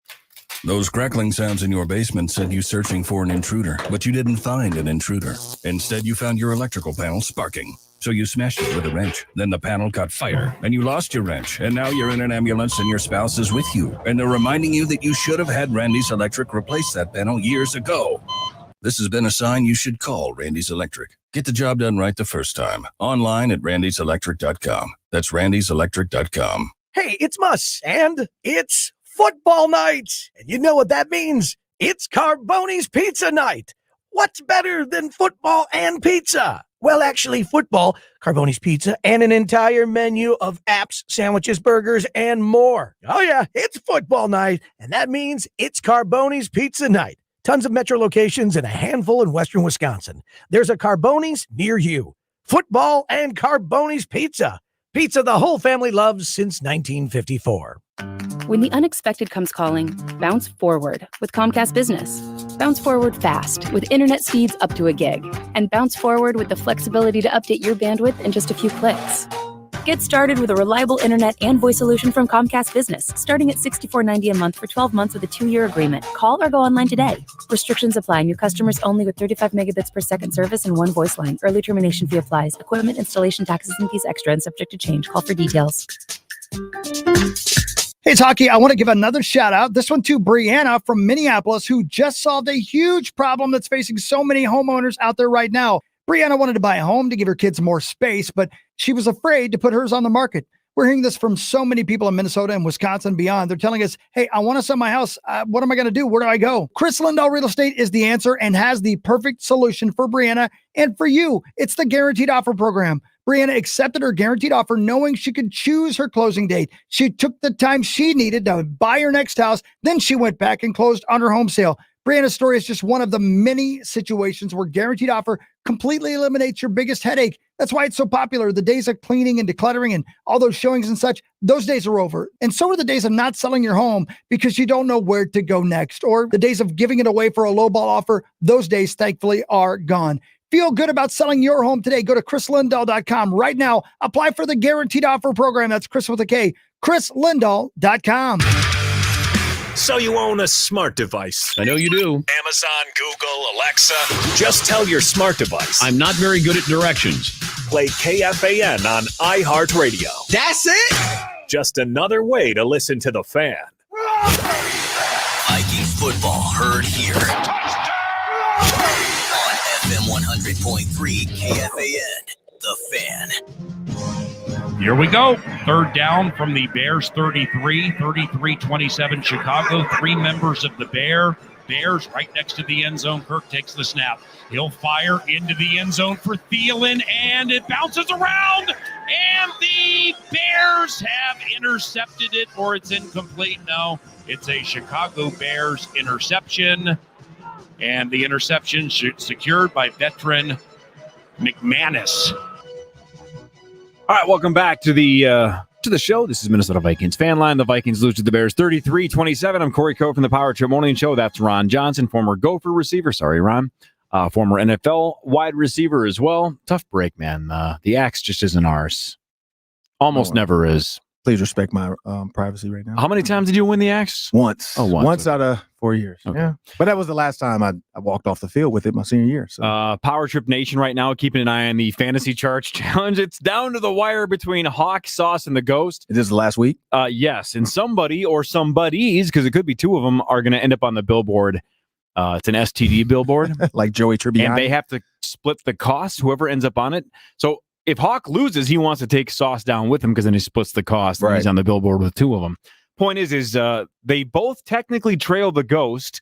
Those crackling sounds in your basement sent you searching for an intruder, but you didn't find an intruder. Instead, you found your electrical panel sparking. So you smashed it with a wrench. Then the panel caught fire, and you lost your wrench. And now you're in an ambulance, and your spouse is with you. And they're reminding you that you should have had Randy's Electric replace that panel years ago. This has been a sign you should call Randy's Electric. Get the job done right the first time. Online at randyselectric.com. That's randyselectric.com. Hey, it's Muss, and it's football night. And you know what that means? It's Carboni's Pizza Night. What's better than football and pizza? Well, actually, football, Carboni's Pizza, and an entire menu of apps, sandwiches, burgers, and more. Oh, yeah, it's football night, and that means it's Carboni's Pizza Night. Tons of metro locations and a handful in western Wisconsin. There's a Carboni's near you. Football and Carboni's Pizza. Pizza the whole family loves since 1954. When the unexpected comes calling, bounce forward with Comcast Business. Bounce forward fast with internet speeds up to a gig. And bounce forward with the flexibility to update your bandwidth in just a few clicks. Get started with a reliable internet and voice solution from Comcast Business, starting at $64.90 a month for 12 months with a 2-year agreement. Call or go online today. Restrictions apply. New customers only with 35 megabits per second service and 1 voice line. Early termination fee applies. Equipment installation taxes and fees extra and subject to change. Call for details. Hey, it's Hockey. I want to give another shout out. This one to Brianna from Minneapolis, who just solved a huge problem that's facing so many homeowners out there right now. Brianna wanted to buy a home to give her kids more space, but she was afraid to put hers on the market. We're hearing this from so many people in Minnesota and Wisconsin and beyond. They're telling us, hey, I want to sell my house. What am I going to do? Where do I go? Chris Lindahl Real Estate is the answer and has the perfect solution for Brianna and for you. It's the Guaranteed Offer Program. Brianna accepted her guaranteed offer knowing she could choose her closing date. She took the time she needed to buy her next house. Then she went back and closed on her home sale. Brianna's story is just one of the many situations where Guaranteed Offer completely eliminates your biggest headache. That's why it's so popular. The days of cleaning and decluttering and all those showings and such, those days are over. And so are the days of not selling your home because you don't know where to go next, or the days of giving it away for a lowball offer. Those days, thankfully, are gone. Feel good about selling your home today. Go to chrislindahl.com right now. Apply for the Guaranteed Offer Program. That's Chris with a K. chrislindahl.com. So you own a smart device. I know you do. Amazon, Google, Alexa. Just tell your smart device. I'm not very good at directions. Play KFAN on iHeartRadio. That's it? Just another way to listen to the Fan. Vikings football heard here. On FM 100.3 KFAN, The Fan. Here we go. Third down from the Bears 33, 33-27 Chicago. 3 members of the Bears right next to the end zone. Kirk takes the snap. He'll fire into the end zone for Thielen, and it bounces around, and the Bears have intercepted it, or it's incomplete. No, it's a Chicago Bears interception. And the interception secured by veteran McManus. All right, welcome back to the show. This is Minnesota Vikings FANLine. The Vikings lose to the Bears 33-27. I'm Corey Coe from the Power Trip Morning Show. That's Ron Johnson, former Gopher receiver. Sorry, Ron. Former NFL wide receiver as well. Tough break, man. The axe just isn't ours. Almost never is. Please respect my privacy right now. How many times did you win the axe? Once. Oh, once out of 4 years. Okay. Yeah. But that was the last time I walked off the field with it my senior year. So. Power Trip Nation right now, keeping an eye on the Fantasy Charts Challenge. It's down to the wire between Hawk, Sauce, and the Ghost. Is this the last week? Yes. And somebody or somebodies, because it could be two of them, are going to end up on the billboard. It's an STD billboard. Like Joey Tribbiani. And they have to split the cost, whoever ends up on it. So if Hawk loses, he wants to take Sauce down with him because then he splits the cost. Right. And he's on the billboard with two of them. Point is they both technically trail the Ghost,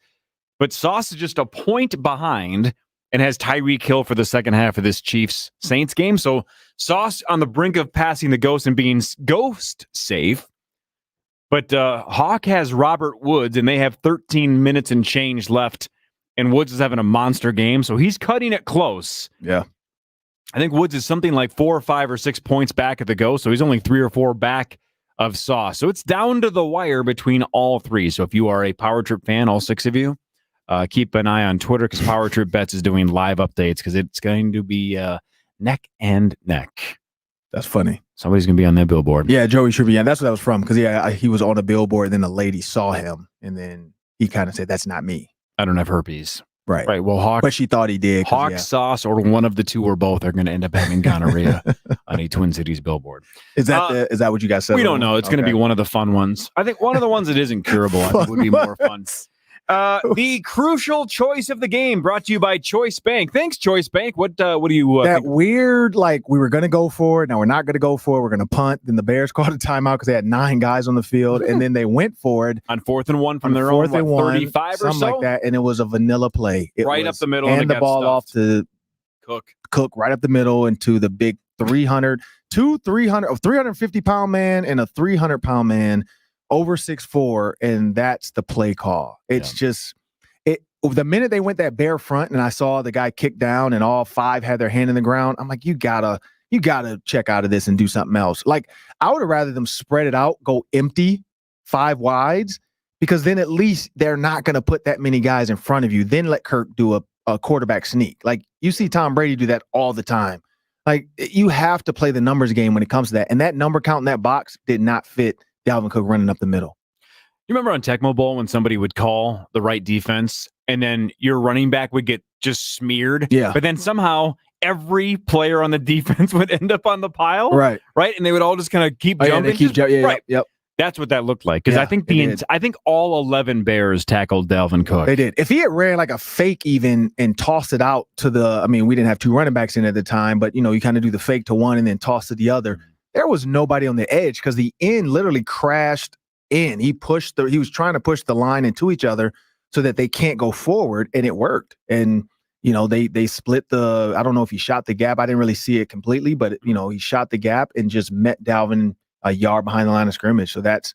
but Sauce is just a point behind and has Tyreek Hill for the second half of this Chiefs-Saints game. So Sauce on the brink of passing the Ghost and being Ghost safe. But Hawk has Robert Woods, and they have 13 minutes and change left, and Woods is having a monster game, so he's cutting it close. Yeah. I think Woods is something like 4 or 5 or 6 points back at the Ghost, so he's only 3 or 4 back of Sauce. So it's down to the wire between all three. So if you are a Power Trip fan, all 6 of you, keep an eye on Twitter because Power Trip Bets is doing live updates because it's going to be neck and neck. That's funny. Somebody's going to be on that billboard. Yeah, Joey Tribbiani. That's what that was from because, he was on a billboard, then a lady saw him, and then he kind of said, that's not me. I don't have herpes. Right. Right. Well, Hawk. But she thought he did. Hawk, Sauce, or one of the two or both are going to end up having gonorrhea on a Twin Cities billboard. Is that what you guys said? We don't know. It's going to be one of the fun ones. I think one of the ones that is incurable I think would be more fun. The crucial choice of the game brought to you by Choice Bank. Thanks, Choice Bank. What do you that think? Weird, like we were going to go for it. Now we're not going to go for it. We're going to punt. Then the Bears called a timeout because they had 9 guys on the field. And then they went for it. On 4th and 1 from their own 35 or so? Something like that. And it was a vanilla play. It right was up the middle. And the ball off to Cook right up the middle into the big 350-pound man and a 300-pound man. Over 6'4", and that's the play call. It's just the minute they went that bare front, and I saw the guy kick down, and all 5 had their hand in the ground. I'm like, you gotta check out of this and do something else. Like I would have rather them spread it out, go empty, 5 wides, because then at least they're not gonna put that many guys in front of you. Then let Kirk do a quarterback sneak. Like you see Tom Brady do that all the time. Like you have to play the numbers game when it comes to that, and that number count in that box did not fit Dalvin Cook running up the middle. You remember on Tecmo Bowl when somebody would call the right defense and then your running back would get just smeared? Yeah. But then somehow every player on the defense would end up on the pile. Right. Right. And they would all just kind of keep jumping. Yeah, they keep jumping. Right. Yep. That's what that looked like. Because Yeah, I think all 11 Bears tackled Dalvin Cook. They did. If he had ran like a fake even and tossed it out to we didn't have 2 running backs in at the time, but you kind of do the fake to one and then toss to the other. There was nobody on the edge because the end literally crashed in. He was trying to push the line into each other so that they can't go forward, and it worked. And they split the. I don't know if he shot the gap. I didn't really see it completely, but he shot the gap and just met Dalvin a yard behind the line of scrimmage. So that's.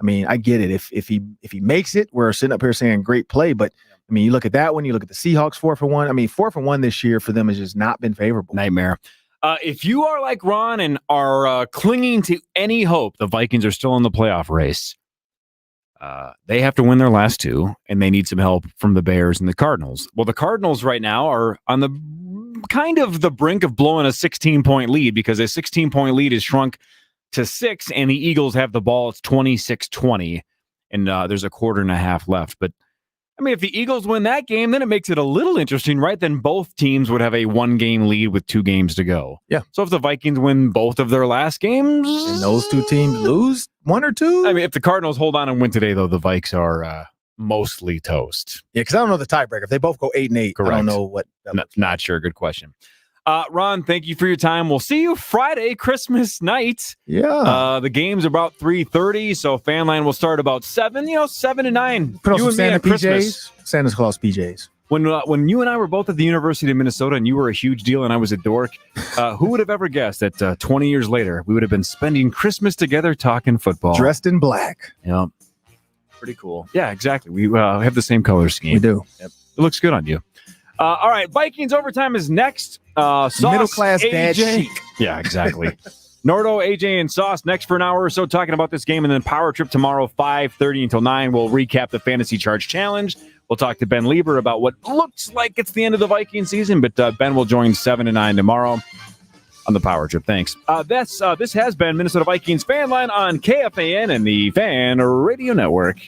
I get it. If he makes it, we're sitting up here saying great play, but you look at that one. You look at the Seahawks 4 for 1. 4 for 1 this year for them has just not been favorable. Nightmare. If you are like Ron and are clinging to any hope the Vikings are still in the playoff race, they have to win their last 2, and they need some help from the Bears and the Cardinals. Well, the Cardinals right now are on the kind of the brink of blowing a 16-point lead because a 16-point lead is shrunk to 6, and the Eagles have the ball. It's 26-20, and there's a quarter and a half left. But if the Eagles win that game, then it makes it a little interesting, right? Then both teams would have a 1-game lead with 2 games to go. Yeah. So if the Vikings win both of their last games, and those 2 teams lose 1 or 2, if the Cardinals hold on and win today, though, the Vikes are mostly toast. Yeah, because I don't know the tiebreaker. If they both go 8-8, correct. I don't know what. Not sure. Good question. Ron, thank you for your time. We'll see you Friday, Christmas night. Yeah. The game's about 3:30, so FANLine will start about 7, 7 to 9. Put on you some and Santa me at Christmas. PJs. Santa Claus PJs. When you and I were both at the University of Minnesota and you were a huge deal and I was a dork, who would have ever guessed that 20 years later we would have been spending Christmas together talking football? Dressed in black. Yeah. Pretty cool. Yeah, exactly. We have the same color scheme. We do. Yep. looks good on you. All right, Vikings overtime is next. Sauce, Middle-class dad AJ. chic. Yeah, exactly. Nordo, AJ, and Sauce next for an hour or so talking about this game, and then Power Trip tomorrow, 5:30 until 9. We'll recap the Fantasy Charge Challenge. We'll talk to Ben Lieber about what looks like it's the end of the Viking season, but Ben will join 7 to 9 tomorrow on the Power Trip. Thanks. This has been Minnesota Vikings Fan Line on KFAN and the Fan Radio Network.